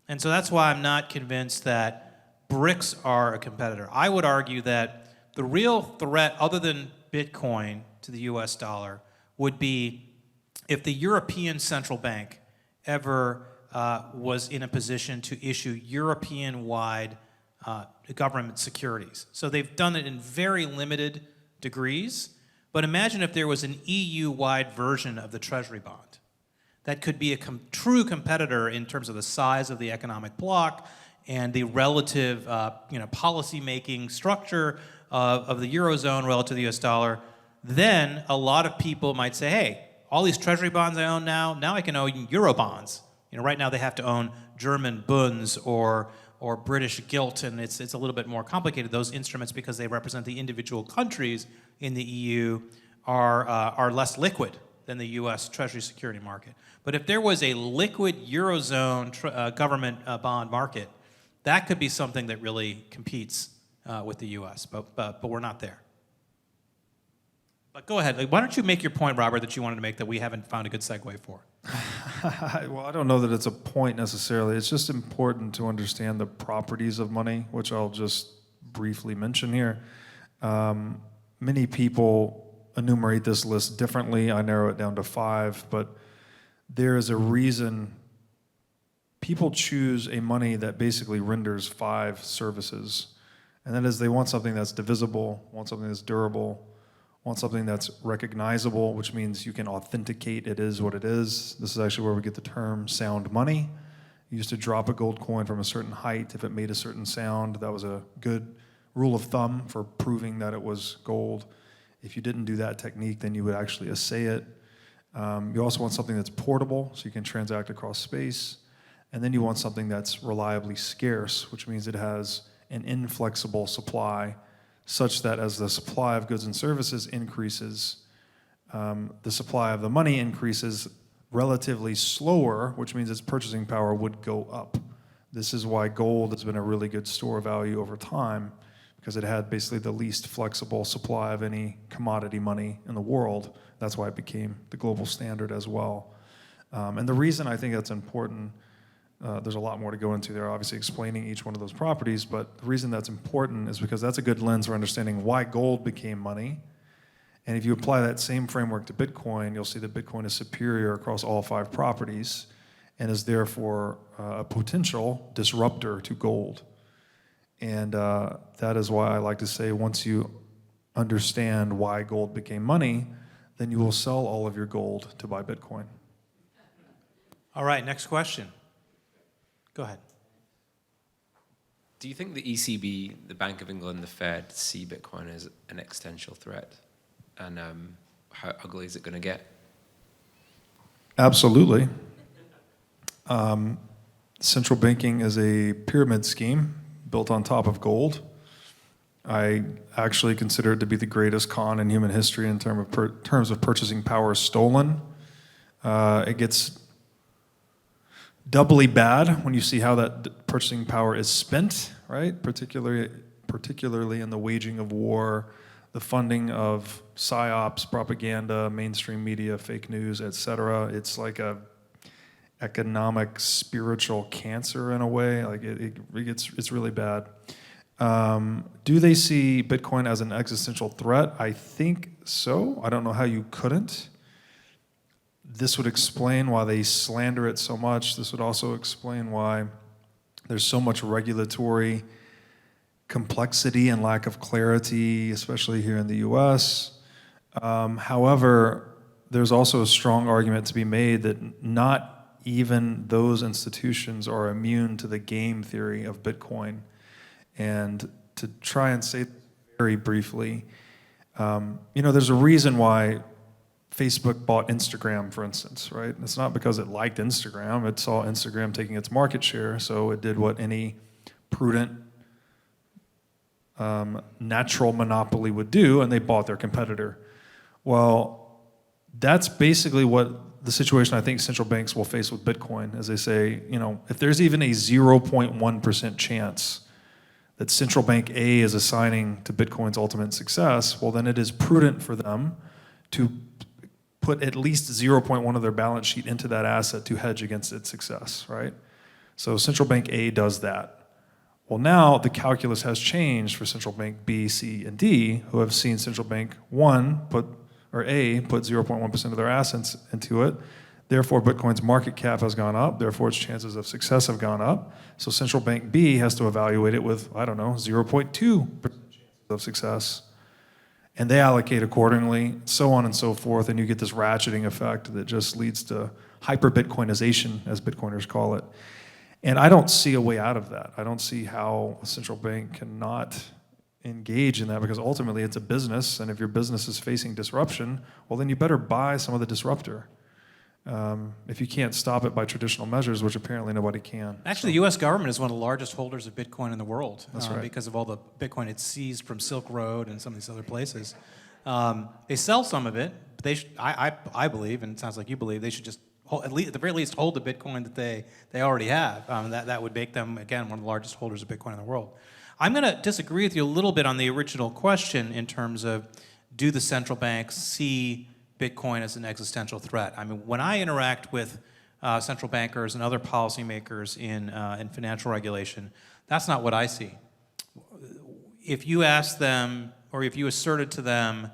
S3: And so that's why I'm not convinced that BRICS are a competitor. I would argue that the real threat, other than Bitcoin to the US dollar, would be if the European Central Bank ever was in a position to issue European-wide government securities. So they've done it in very limited degrees, but imagine if there was an EU-wide version of the Treasury bond that could be a true competitor in terms of the size of the economic bloc and the relative policy-making structure of the Eurozone relative to the US dollar. Then a lot of people might say, hey, all these Treasury bonds I own now I can own Euro bonds. Right now they have to own German Bunds or British gilt, and it's a little bit more complicated. Those instruments, because they represent the individual countries in the EU, are less liquid than the U.S. Treasury security market. But if there was a liquid Eurozone government bond market, that could be something that really competes with the U.S., but we're not there. But go ahead. Like, why don't you make your point, Robert, that you wanted to make that we haven't found a good segue for?
S4: Well, I don't know that it's a point necessarily. It's just important to understand the properties of money, which I'll just briefly mention here. Many people enumerate this list differently. I narrow it down to 5, but there is a reason people choose a money that basically renders 5 services. And that is they want something that's divisible, want something that's durable, want something that's recognizable, which means you can authenticate it is what it is. This is actually where we get the term sound money. You used to drop a gold coin from a certain height. If it made a certain sound, that was a good rule of thumb for proving that it was gold. If you didn't do that technique, then you would actually assay it. You also want something that's portable, so you can transact across space. And then you want something that's reliably scarce, which means it has an inflexible supply, such that as the supply of goods and services increases, the supply of the money increases relatively slower, which means its purchasing power would go up. This is why gold has been a really good store of value over time, because it had basically the least flexible supply of any commodity money in the world. That's why it became the global standard as well. And the reason I think that's important, there's a lot more to go into there, obviously explaining each one of those properties, but the reason that's important is because that's a good lens for understanding why gold became money. And if you apply that same framework to Bitcoin, you'll see that Bitcoin is superior across all 5 properties and is therefore a potential disruptor to gold. And that is why I like to say once you understand why gold became money, then you will sell all of your gold to buy Bitcoin.
S3: All right, next question. Go ahead.
S6: Do you think the ECB, the Bank of England, the Fed see Bitcoin as an existential threat? And how ugly is it going to get?
S4: Absolutely. Central banking is a pyramid scheme built on top of gold. I actually consider it to be the greatest con in human history in terms of purchasing power stolen. It gets doubly bad when you see how that purchasing power is spent, right? Particularly in the waging of war, the funding of psyops, propaganda, mainstream media, fake news, etc. It's like a economic, spiritual cancer in a way. Like it's really bad. Do they see Bitcoin as an existential threat? I think so. I don't know how you couldn't. This would explain why they slander it so much. This would also explain why there's so much regulatory complexity and lack of clarity, especially here in the US. However, there's also a strong argument to be made that not even those institutions are immune to the game theory of Bitcoin. And to try and say very briefly, there's a reason why Facebook bought Instagram, for instance, right? It's not because it liked Instagram. It saw Instagram taking its market share, so it did what any prudent, natural monopoly would do, and they bought their competitor. Well, that's basically what the situation I think central banks will face with Bitcoin, as they say, if there's even a 0.1% chance that central bank A is assigning to Bitcoin's ultimate success, well, then it is prudent for them to put at least 0.1 of their balance sheet into that asset to hedge against its success, right? So central bank A does that. Well, now the calculus has changed for central bank B, C, and D, who have seen central bank A put 0.1% of their assets into it. Therefore, Bitcoin's market cap has gone up. Therefore, its chances of success have gone up. So central bank B has to evaluate it with, 0.2% of success. And they allocate accordingly, so on and so forth, and you get this ratcheting effect that just leads to hyper-Bitcoinization, as Bitcoiners call it. And I don't see a way out of that. I don't see how a central bank cannot engage in that, because ultimately it's a business, and if your business is facing disruption, well, then you better buy some of the disruptor. If you can't stop it by traditional measures, which apparently nobody can.
S3: Actually, the U.S. government is one of the largest holders of Bitcoin in the world.
S4: That's right.
S3: Because of all the Bitcoin it seized from Silk Road and some of these other places. They sell some of it. But I believe, and it sounds like you believe, they should just at the very least hold the Bitcoin that they already have. That would make them, again, one of the largest holders of Bitcoin in the world. I'm going to disagree with you a little bit on the original question in terms of, do the central banks see Bitcoin as an existential threat? I mean, when I interact with central bankers and other policymakers in financial regulation, that's not what I see. If you ask them, or if you asserted to them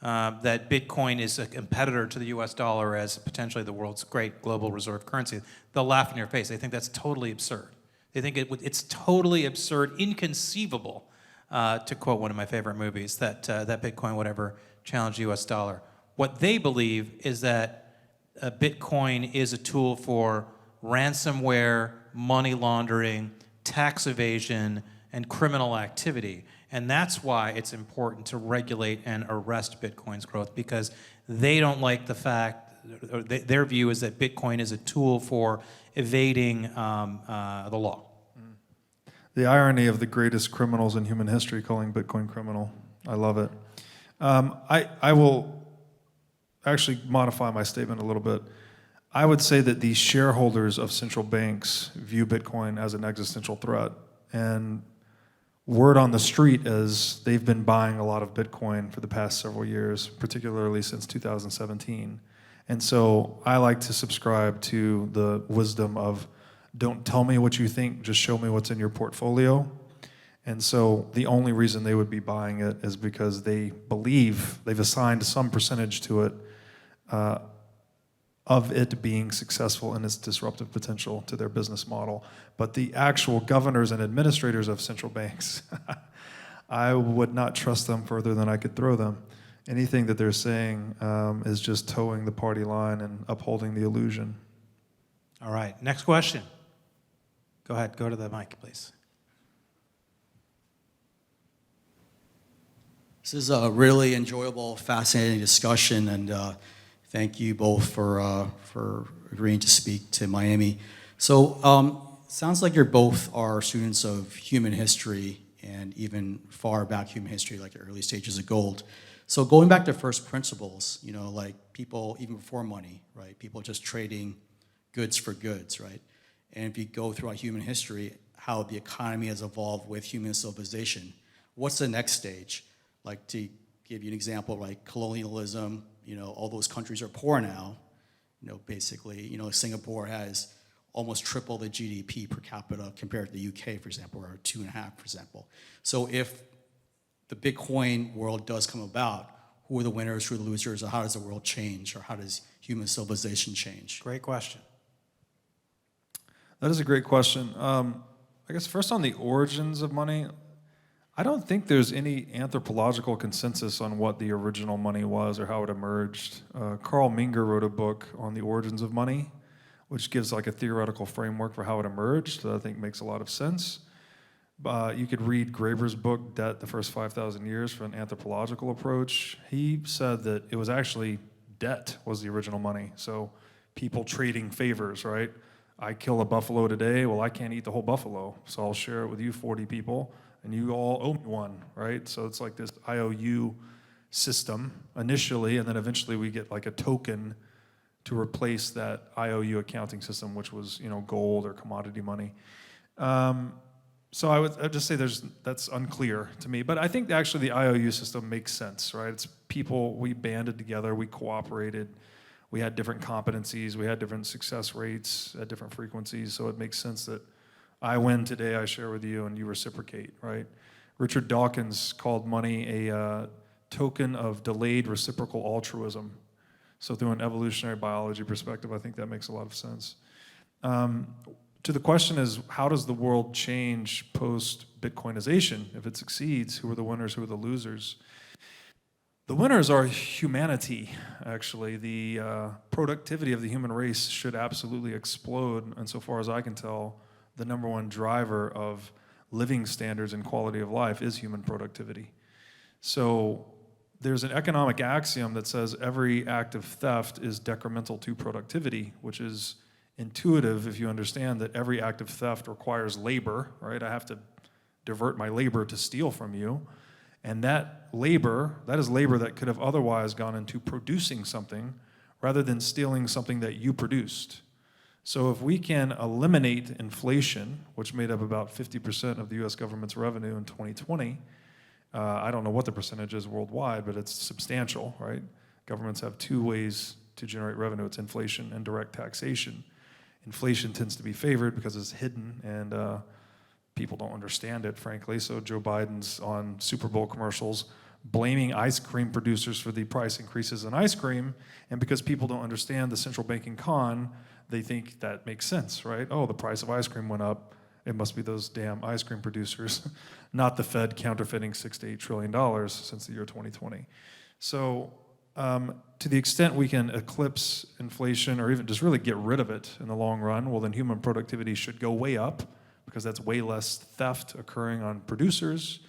S3: that Bitcoin is a competitor to the US dollar as potentially the world's great global reserve currency, they'll laugh in your face. They think that's totally absurd. They think it's totally absurd, inconceivable, to quote one of my favorite movies, that Bitcoin would ever challenge the US dollar. What they believe is that Bitcoin is a tool for ransomware, money laundering, tax evasion, and criminal activity. And that's why it's important to regulate and arrest Bitcoin's growth, because they don't like the fact, or their view is that Bitcoin is a tool for evading the law.
S4: The irony of the greatest criminals in human history calling Bitcoin criminal. I love it. I will actually modify my statement a little bit. I would say that the shareholders of central banks view Bitcoin as an existential threat. And word on the street is they've been buying a lot of Bitcoin for the past several years, particularly since 2017. And so I like to subscribe to the wisdom of don't tell me what you think, just show me what's in your portfolio. And so the only reason they would be buying it is because they believe they've assigned some percentage to it of it being successful in its disruptive potential to their business model. But the actual governors and administrators of central banks, I would not trust them further than I could throw them. Anything that they're saying is just towing the party line and upholding the illusion.
S3: All right, next question. Go ahead, go to the mic, please.
S7: This is a really enjoyable, fascinating discussion, and thank you both for agreeing to speak to Miami. So, sounds like you're both are students of human history, and even far back human history, like the early stages of gold. So going back to first principles, you know, like people, even before money, right? People just trading goods for goods, right? And if you go throughout human history, how the economy has evolved with human civilization, what's the next stage? Like, to give you an example, like colonialism, you know, all those countries are poor now. You know, basically, you know, Singapore has almost triple the GDP per capita compared to the UK, for example, or 2.5, for example. So if the Bitcoin world does come about, who are the winners, who are the losers, or how does the world change, or how does human civilization change?
S3: Great question.
S4: That is a great question. I guess first on the origins of money, I don't think there's any anthropological consensus on what the original money was or how it emerged. Carl Menger wrote a book on the origins of money, which gives like a theoretical framework for how it emerged that I think makes a lot of sense. You could read Graeber's book, Debt, the First 5,000 Years, for an anthropological approach. He said that it was actually debt was the original money. So people trading favors, right? I kill a buffalo today, well, I can't eat the whole buffalo, so I'll share it with you 40 people, and you all owe me one, right? So it's like this IOU system initially, and then eventually we get like a token to replace that IOU accounting system, which was, you know, gold or commodity money. So I'd just say that's unclear to me. But I think actually the IOU system makes sense, right? It's people, we banded together, we cooperated, we had different competencies, we had different success rates at different frequencies, so it makes sense that I win today, I share with you, and you reciprocate, right? Richard Dawkins called money a token of delayed reciprocal altruism. So through an evolutionary biology perspective, I think that makes a lot of sense. To the question is, how does the world change post-Bitcoinization? If it succeeds, who are the winners, who are the losers? The winners are humanity, actually. The productivity of the human race should absolutely explode, and so far as I can tell, the number one driver of living standards and quality of life is human productivity. So there's an economic axiom that says every act of theft is decremental to productivity, which is intuitive if you understand that every act of theft requires labor, right? I have to divert my labor to steal from you. And that is labor that could have otherwise gone into producing something rather than stealing something that you produced. So if we can eliminate inflation, which made up about 50% of the US government's revenue in 2020, I don't know what the percentage is worldwide, but it's substantial, right? Governments have two ways to generate revenue. It's inflation and direct taxation. Inflation tends to be favored because it's hidden and people don't understand it, frankly. So Joe Biden's on Super Bowl commercials blaming ice cream producers for the price increases in ice cream. And because people don't understand the central banking con, they think that makes sense, right? Oh, the price of ice cream went up. It must be those damn ice cream producers, not the Fed counterfeiting $6 to $8 trillion since the year 2020. So to the extent we can eclipse inflation or even just really get rid of it in the long run, well, then human productivity should go way up because that's way less theft occurring on producers.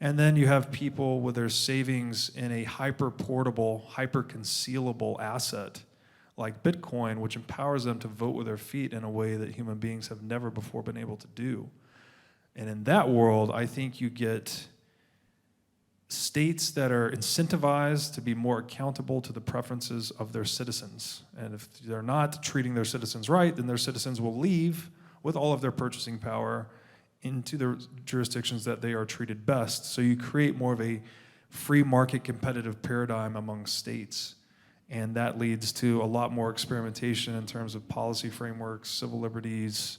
S4: And then you have people with their savings in a hyper-portable, hyper-concealable asset like Bitcoin, which empowers them to vote with their feet in a way that human beings have never before been able to do. And in that world, I think you get states that are incentivized to be more accountable to the preferences of their citizens. And if they're not treating their citizens right, then their citizens will leave with all of their purchasing power into the jurisdictions that they are treated best. So you create more of a free market competitive paradigm among states. And that leads to a lot more experimentation in terms of policy frameworks, civil liberties,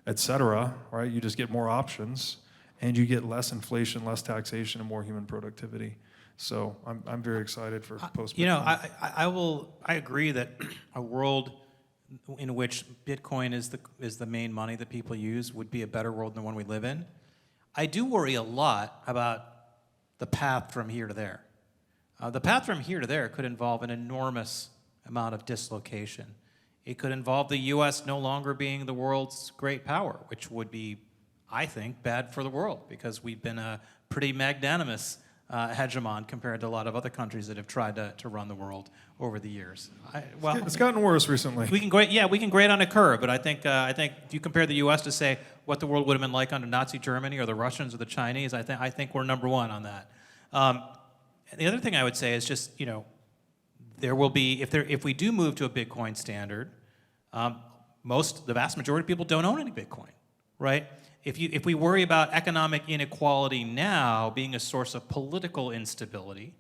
S4: et cetera, right? You just get more options, and you get less inflation, less taxation, and more human productivity. So I'm very excited for post-Bitcoin.
S3: You know, I agree that a world in which Bitcoin is the main money that people use would be a better world than the one we live in. I do worry a lot about the path from here to there. The path from here to there could involve an enormous amount of dislocation. It could involve the U.S. no longer being the world's great power, which would be, I think, bad for the world because we've been a pretty magnanimous hegemon compared to a lot of other countries that have tried to run the world over the years.
S4: It's gotten worse recently.
S3: We can grade on a curve, but I think if you compare the U.S. to say what the world would have been like under Nazi Germany or the Russians or the Chinese, I think we're number one on that. The other thing I would say is just, there will be, if we do move to a Bitcoin standard, the vast majority of people don't own any Bitcoin, right? If we worry about economic inequality now being a source of political instability,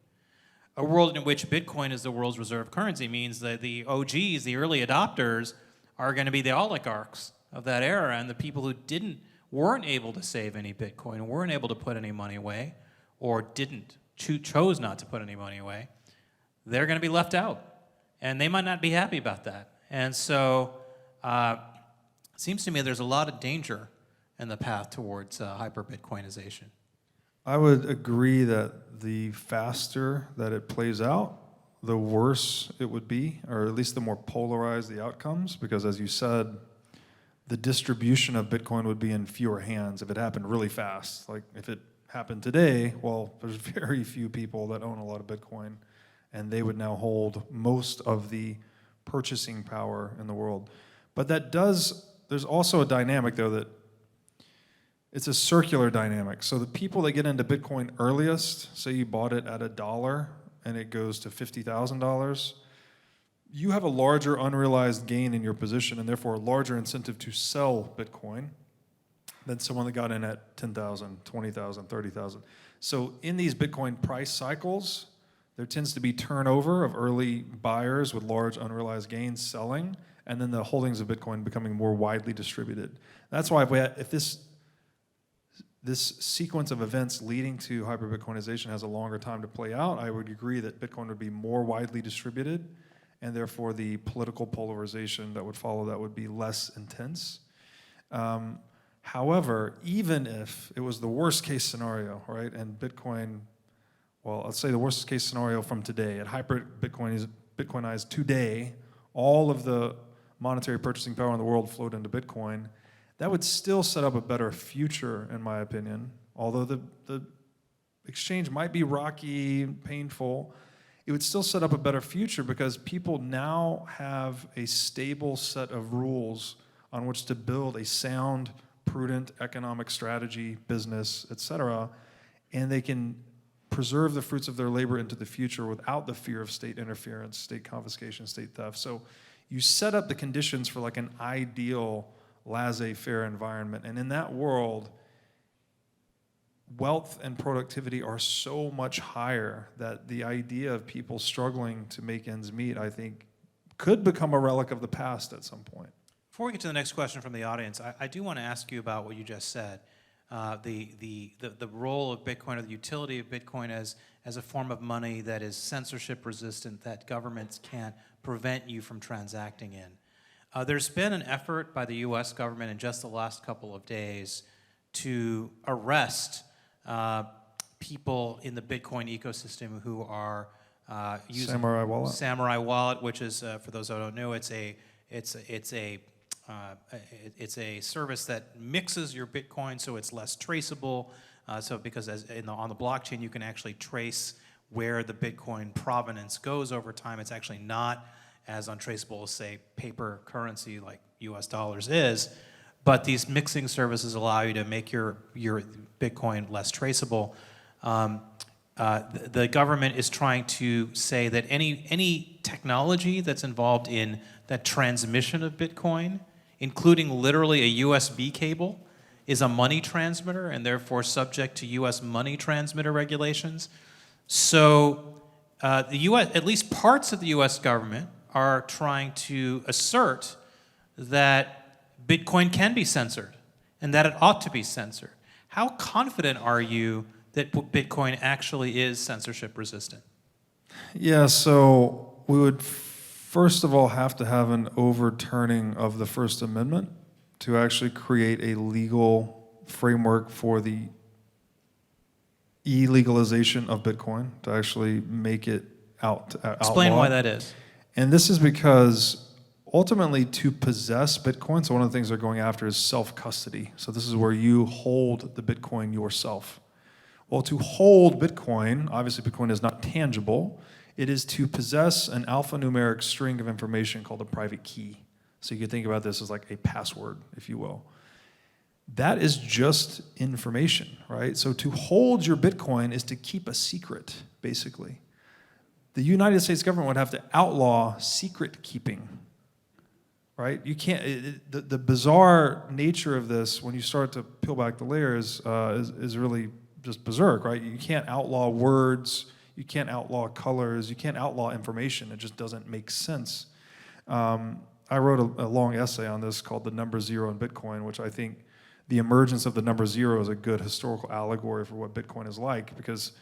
S3: a world in which Bitcoin is the world's reserve currency means that the OGs, the early adopters, are going to be the oligarchs of that era, and the people who weren't able to save any Bitcoin, weren't able to put any money away, or chose not to put any money away, they're going to be left out. And they might not be happy about that. And so it seems to me there's a lot of danger in the path towards hyper-Bitcoinization.
S4: I would agree that the faster that it plays out, the worse it would be, or at least the more polarized the outcomes, because as you said, the distribution of Bitcoin would be in fewer hands if it happened really fast. Like if it happened today, well, there's very few people that own a lot of Bitcoin, and they would now hold most of the purchasing power in the world. But there's also a dynamic though that it's a circular dynamic. So the people that get into Bitcoin earliest, say you bought it at $1 and it goes to $50,000, you have a larger unrealized gain in your position and therefore a larger incentive to sell Bitcoin than someone that got in at 10,000, 20,000, 30,000. So in these Bitcoin price cycles, there tends to be turnover of early buyers with large unrealized gains selling, and then the holdings of Bitcoin becoming more widely distributed. That's why if this sequence of events leading to hyper-Bitcoinization has a longer time to play out, I would agree that Bitcoin would be more widely distributed, and therefore the political polarization that would follow that would be less intense. However, even if it was the worst case scenario, right, and Bitcoin, well, let's say the worst case scenario from today, at hyper-Bitcoinized today, all of the monetary purchasing power in the world flowed into Bitcoin, that would still set up a better future, in my opinion. Although the exchange might be rocky, painful, it would still set up a better future because people now have a stable set of rules on which to build a sound, prudent economic strategy, business, etc., and they can preserve the fruits of their labor into the future without the fear of state interference, state confiscation, state theft. So you set up the conditions for like an ideal laissez-faire environment. And in that world, wealth and productivity are so much higher that the idea of people struggling to make ends meet, I think, could become a relic of the past at some point.
S3: Before we get to the next question from the audience, I do want to ask you about what you just said, the role of Bitcoin or the utility of Bitcoin as a form of money that is censorship resistant, that governments can't prevent you from transacting in. There's been an effort by the US government in just the last couple of days to arrest people in the Bitcoin ecosystem who are using
S4: Samurai Wallet.
S3: Samurai Wallet, which is, for those who don't know, it's a service that mixes your Bitcoin so it's less traceable. So because on the blockchain you can actually trace where the Bitcoin provenance goes over time. It's actually not as untraceable as, say, paper currency like US dollars is. But these mixing services allow you to make your Bitcoin less traceable. The government is trying to say that any technology that's involved in that transmission of Bitcoin, including literally a USB cable, is a money transmitter and therefore subject to US money transmitter regulations. So the US, at least parts of the US government, are trying to assert that Bitcoin can be censored and that it ought to be censored. How confident are you that Bitcoin actually is censorship resistant?
S4: Yeah, so we would first of all have to have an overturning of the First Amendment to actually create a legal framework for the illegalization of Bitcoin, to actually make it outlaw.
S3: Explain why that is.
S4: And this is because ultimately, to possess Bitcoin, so one of the things they're going after is self-custody. So this is where you hold the Bitcoin yourself. Well, to hold Bitcoin, obviously Bitcoin is not tangible. It is to possess an alphanumeric string of information called a private key. So you can think about this as like a password, if you will. That is just information, right? So to hold your Bitcoin is to keep a secret, basically. The United States government would have to outlaw secret keeping. Right? You can't, the bizarre nature of this, when you start to peel back the layers, is really just berserk, right? You can't outlaw words, you can't outlaw colors, you can't outlaw information. It just doesn't make sense. I wrote a long essay on this called The Number Zero in Bitcoin, which I think the emergence of the number zero is a good historical allegory for what Bitcoin is like, because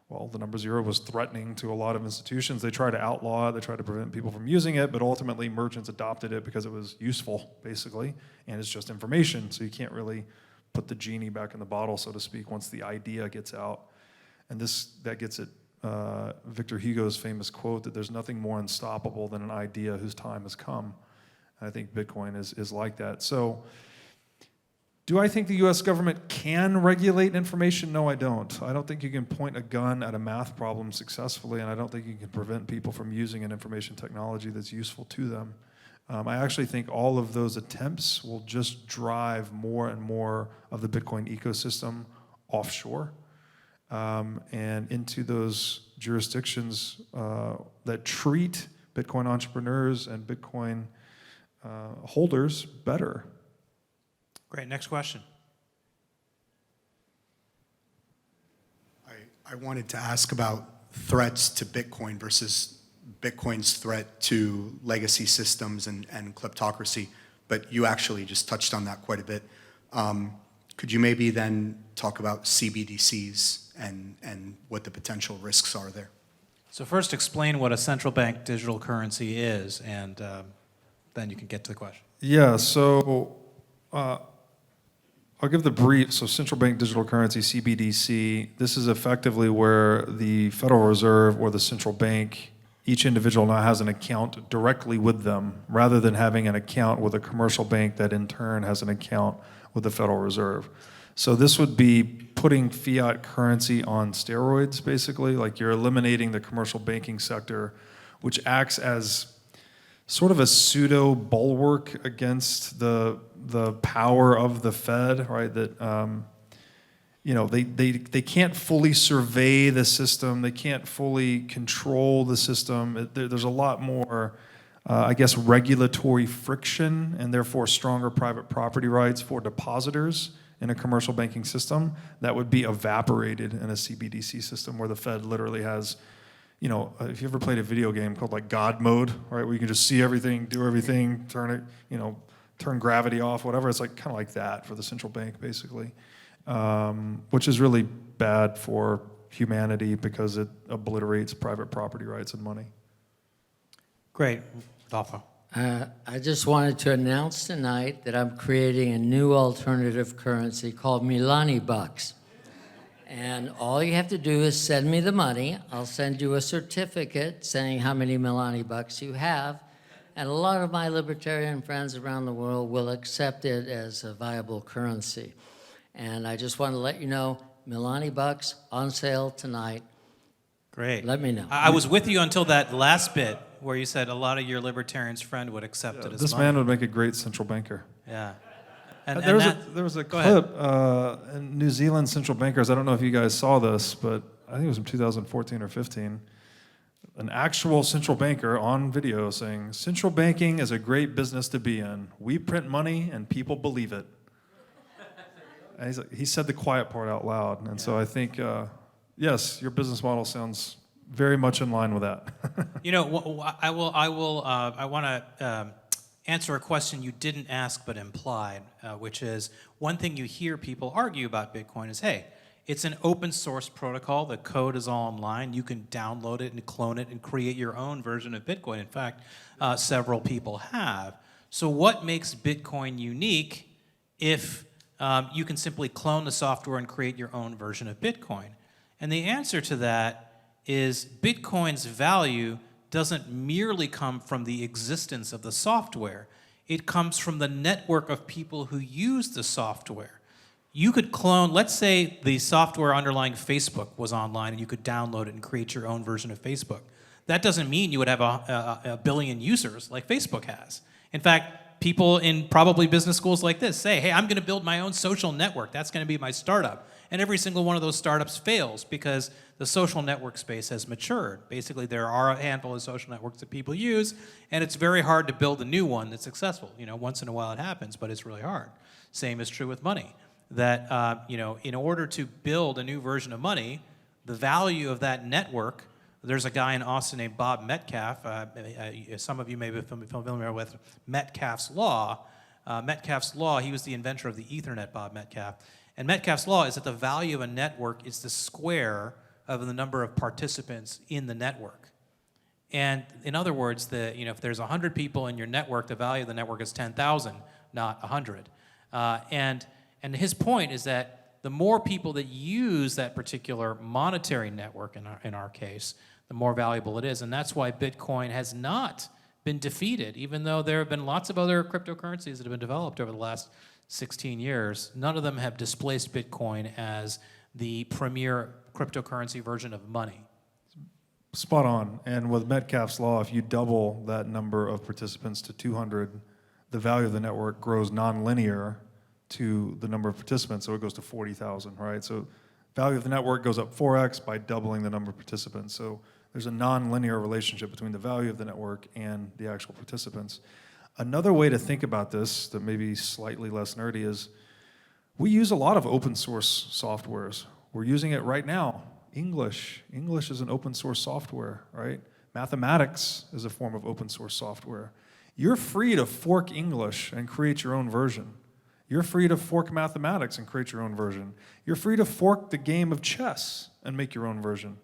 S4: well, the number zero was threatening to a lot of institutions. They tried to outlaw it, they tried to prevent people from using it, but ultimately merchants adopted it because it was useful, basically, and it's just information, so you can't really put the genie back in the bottle, so to speak, once the idea gets out. And that gets at Victor Hugo's famous quote that there's nothing more unstoppable than an idea whose time has come. And I think Bitcoin is like that. So, do I think the US government can regulate information? No, I don't. I don't think you can point a gun at a math problem successfully, and I don't think you can prevent people from using an information technology that's useful to them. I actually think all of those attempts will just drive more and more of the Bitcoin ecosystem offshore and into those jurisdictions that treat Bitcoin entrepreneurs and Bitcoin holders better.
S3: Great, next question.
S8: I wanted to ask about threats to Bitcoin versus Bitcoin's threat to legacy systems and kleptocracy, but you actually just touched on that quite a bit. Could you maybe then talk about CBDCs and what the potential risks are there?
S3: So first explain what a central bank digital currency is, and then you can get to the question.
S4: Yeah, so I'll give the brief. So central bank digital currency, CBDC, this is effectively where the Federal Reserve or the central bank, each individual now has an account directly with them, rather than having an account with a commercial bank that in turn has an account with the Federal Reserve. So this would be putting fiat currency on steroids, basically. Like you're eliminating the commercial banking sector, which acts as sort of a pseudo bulwark against the power of the Fed, right? That they can't fully survey the system, they can't fully control the system. There's a lot more, I guess, regulatory friction and therefore stronger private property rights for depositors in a commercial banking system that would be evaporated in a CBDC system where the Fed literally has, if you ever played a video game called like God mode, right, where you can just see everything, do everything, turn it, turn gravity off, whatever. It's like kind of like that for the central bank, basically, which is really bad for humanity because it obliterates private property rights and money.
S3: Great. Adolfo.
S9: I just wanted to announce tonight that I'm creating a new alternative currency called Milani Bucks. And all you have to do is send me the money. I'll send you a certificate saying how many Milani Bucks you have. And a lot of my libertarian friends around the world will accept it as a viable currency. And I just want to let you know, Milani Bucks on sale tonight.
S3: Great.
S9: Let me know.
S3: I was with you until that last bit where you said a lot of your libertarians' friend would accept it as
S4: This
S3: money.
S4: man would make a great central banker.
S3: Yeah.
S4: There was a clip in New Zealand central bankers. I don't know if you guys saw this, but I think it was in 2014 or 15. An actual central banker on video saying, "Central banking is a great business to be in. We print money and people believe it." And he said the quiet part out loud, and so I think, yes, your business model sounds very much in line with that.
S3: I want to answer a question you didn't ask but implied, which is one thing you hear people argue about Bitcoin is, hey, it's an open source protocol. The code is all online. You can download it and clone it and create your own version of Bitcoin. In fact, several people have. So what makes Bitcoin unique if you can simply clone the software and create your own version of Bitcoin? And the answer to that is Bitcoin's value doesn't merely come from the existence of the software. It comes from the network of people who use the software. You could clone, let's say the software underlying Facebook was online and you could download it and create your own version of Facebook. That doesn't mean you would have a billion users like Facebook has. In fact, people in probably business schools like this say, hey, I'm going to build my own social network. That's going to be my startup. And every single one of those startups fails because the social network space has matured. Basically, there are a handful of social networks that people use, and it's very hard to build a new one that's successful. Once in a while it happens, but it's really hard. Same is true with money. That, in order to build a new version of money, the value of that network, there's a guy in Austin named Bob Metcalf. Some of you may be familiar with Metcalf's Law. Metcalf's Law, he was the inventor of the Ethernet, Bob Metcalf. And Metcalf's Law is that the value of a network is the square of the number of participants in the network. And in other words, if there's 100 people in your network, the value of the network is 10,000, not 100. And his point is that the more people that use that particular monetary network, in our case, the more valuable it is. And that's why Bitcoin has not been defeated, even though there have been lots of other cryptocurrencies that have been developed over the last 16 years. None of them have displaced Bitcoin as the premier cryptocurrency version of money.
S4: Spot on. And with Metcalf's Law, if you double that number of participants to 200, the value of the network grows nonlinear to the number of participants, so it goes to 40,000, right? So value of the network goes up 4x by doubling the number of participants. So there's a nonlinear relationship between the value of the network and the actual participants. Another way to think about this that may be slightly less nerdy is we use a lot of open source softwares. We're using it right now. English is an open source software, right? Mathematics is a form of open source software. You're free to fork English and create your own version. You're free to fork mathematics and create your own version. You're free to fork the game of chess and make your own version.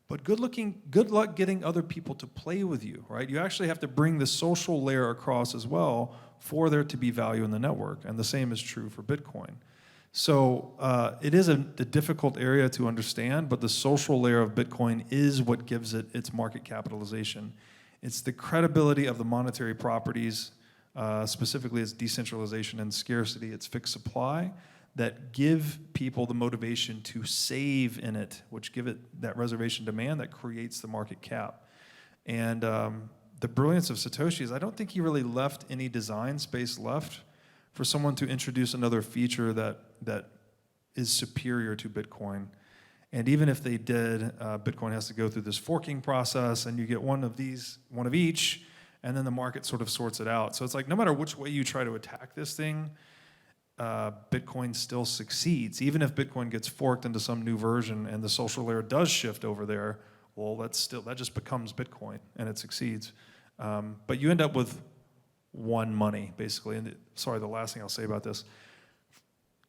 S4: But good luck getting other people to play with you, right? You actually have to bring the social layer across as well for there to be value in the network, and the same is true for Bitcoin. So it is a difficult area to understand, but the social layer of Bitcoin is what gives it its market capitalization. It's the credibility of the monetary properties, specifically its decentralization and scarcity, its fixed supply, that give people the motivation to save in it, which give it that reservation demand that creates the market cap. And the brilliance of Satoshi is I don't think he really left any design space left for someone to introduce another feature that is superior to Bitcoin. And even if they did, Bitcoin has to go through this forking process, and you get one of each, and then the market sort of sorts it out. So it's like no matter which way you try to attack this thing, Bitcoin still succeeds. Even if Bitcoin gets forked into some new version and the social layer does shift over there, well, that just becomes Bitcoin and it succeeds. But you end up with one money, basically. And sorry, the last thing I'll say about this,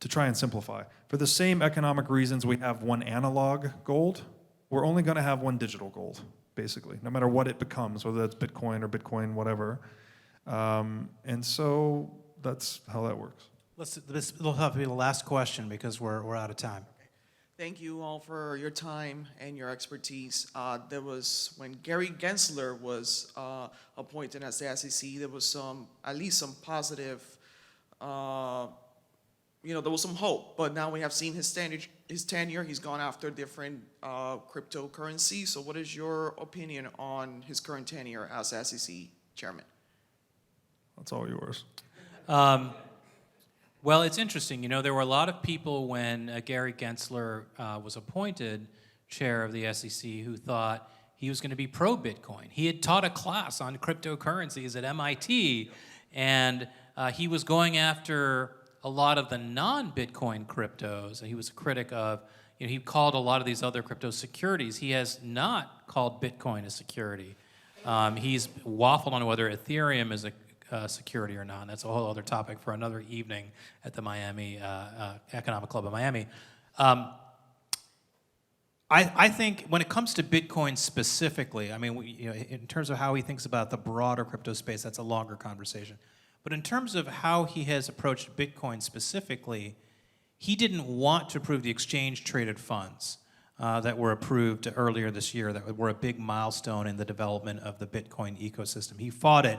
S4: to try and simplify. For the same economic reasons we have one analog gold, we're only going to have one digital gold, basically, no matter what it becomes, whether that's Bitcoin or Bitcoin whatever. And so that's how that works.
S3: This will have to be the last question because we're out of time.
S10: Thank you all for your time and your expertise. There was, when Gary Gensler was appointed as the SEC, there was at least some positive, there was some hope. But now we have seen his tenure. He's gone after different cryptocurrencies. So what is your opinion on his current tenure as SEC chairman?
S4: That's all yours.
S3: Well, it's interesting. There were a lot of people when Gary Gensler was appointed chair of the SEC who thought he was going to be pro-Bitcoin. He had taught a class on cryptocurrencies at MIT, and he was going after a lot of the non-Bitcoin cryptos. He was a critic of, he called a lot of these other crypto securities. He has not called Bitcoin a security. He's waffled on whether Ethereum is a security or not. That's a whole other topic for another evening at the Miami Economic Club of Miami. I think when it comes to Bitcoin specifically, in terms of how he thinks about the broader crypto space, that's a longer conversation. But in terms of how he has approached Bitcoin specifically, he didn't want to approve the exchange-traded funds that were approved earlier this year that were a big milestone in the development of the Bitcoin ecosystem. He fought it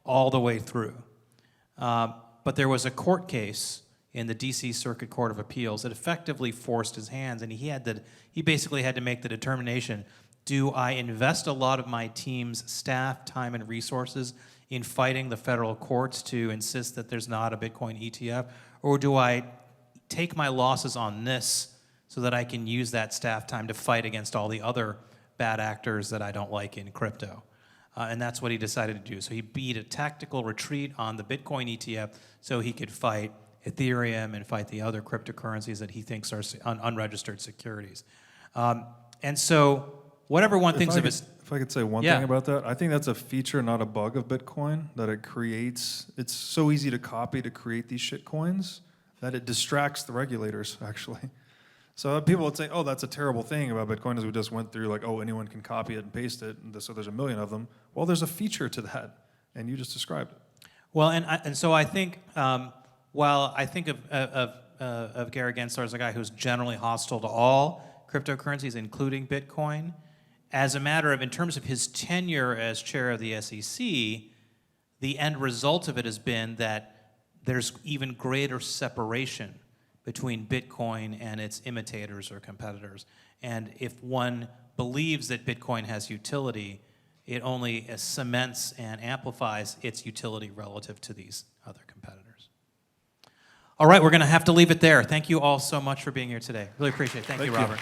S3: all the way through. But there was a court case in the DC Circuit Court of Appeals that effectively forced his hands, and he basically had to make the determination, do I invest a lot of my team's staff, time, and resources in fighting the federal courts to insist that there's not a Bitcoin ETF, or do I take my losses on this so that I can use that staff time to fight against all the other bad actors that I don't like in crypto? And that's what he decided to do. So he beat a tactical retreat on the Bitcoin ETF so he could fight Ethereum and fight the other cryptocurrencies that he thinks are unregistered securities. And so whatever one thinks of as...
S4: If I could say one thing about that, I think that's a feature, not a bug of Bitcoin, that it creates, it's so easy to copy to create these shit coins that it distracts the regulators, actually. So people would say, oh, that's a terrible thing about Bitcoin, as we just went through, like, oh, anyone can copy it and paste it, and so there's a million of them. Well, there's a feature to that, and you just described it.
S3: Well, and so I think, while I think of Gary Gensler as a guy who's generally hostile to all cryptocurrencies, including Bitcoin, as a matter of, in terms of his tenure as chair of the SEC, the end result of it has been that there's even greater separation between Bitcoin and its imitators or competitors. And if one believes that Bitcoin has utility, it only cements and amplifies its utility relative to these other competitors. All right, we're going to have to leave it there. Thank you all so much for being here today. Really appreciate it. Thank you, Robert.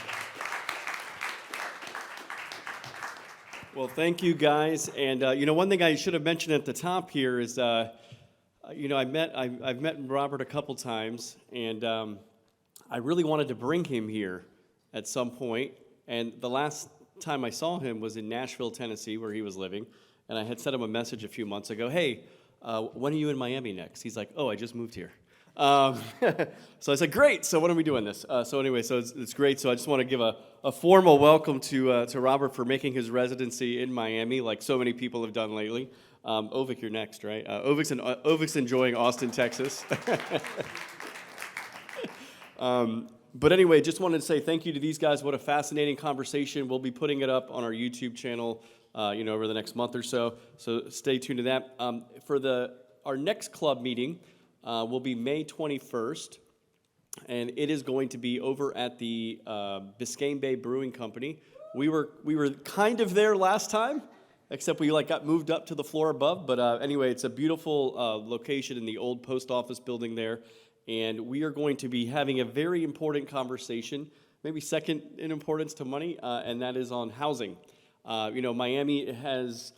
S1: Well, thank you, guys. And one thing I should have mentioned at the top here is, I've met Robert a couple times, and I really wanted to bring him here at some point. And the last time I saw him was in Nashville, Tennessee, where he was living. And I had sent him a message a few months ago, hey, when are you in Miami next? He's like, oh, I just moved here. So I said, great, so when are we doing this? So it's great. So I just want to give a formal welcome to Robert for making his residency in Miami, like so many people have done lately. Avik, you're next, right? Avik's enjoying Austin, Texas. But anyway, just wanted to say thank you to these guys. What a fascinating conversation. We'll be putting it up on our YouTube channel, over the next month or so. So stay tuned to that. For our next club meeting will be May 21st, and it is going to be over at the Biscayne Bay Brewing Company. We were kind of there last time, except we got moved up to the floor above. But anyway, it's a beautiful location in the old post office building there. And we are going to be having a very important conversation, maybe second in importance to money, and that is on housing. Miami has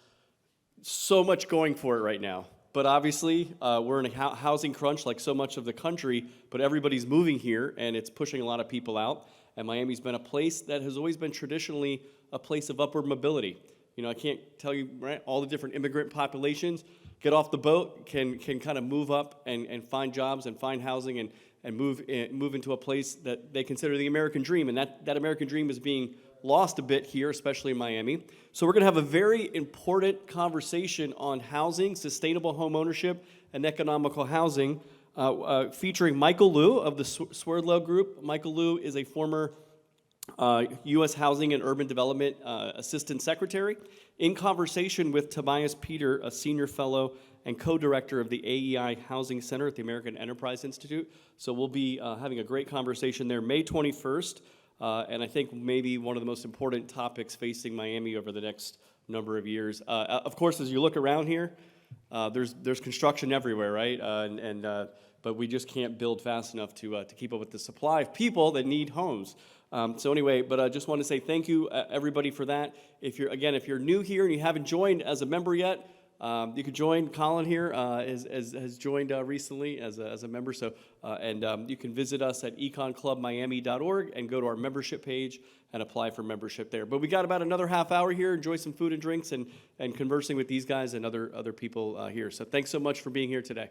S1: so much going for it right now. But obviously, we're in a housing crunch like so much of the country, but everybody's moving here, and it's pushing a lot of people out. And Miami's been a place that has always been traditionally a place of upward mobility. You know, I can't tell you, right, all the different immigrant populations get off the boat, can kind of move up and find jobs and find housing and move into a place that they consider the American dream. And that American dream is being lost a bit here, especially in Miami. So we're going to have a very important conversation on housing, sustainable home ownership, and economical housing, featuring Michael Liu of the Swerdlow Group. Michael Liu is a former U.S. Housing and Urban Development Assistant Secretary, in conversation with Tobias Peter, a senior fellow and co-director of the AEI Housing Center at the American Enterprise Institute. So we'll be having a great conversation there May 21st, and I think maybe one of the most important topics facing Miami over the next number of years. Of course, as you look around here, there's construction everywhere, right? But we just can't build fast enough to keep up with the supply of people that need homes. So anyway, but I just want to say thank you, everybody, for that. If you're new here and you haven't joined as a member yet, you could join. Colin here has joined recently as a member. So you can visit us at econclubmiami.org and go to our membership page and apply for membership there. But we got about another half hour here. Enjoy some food and drinks and conversing with these guys and other people here. So thanks so much for being here today.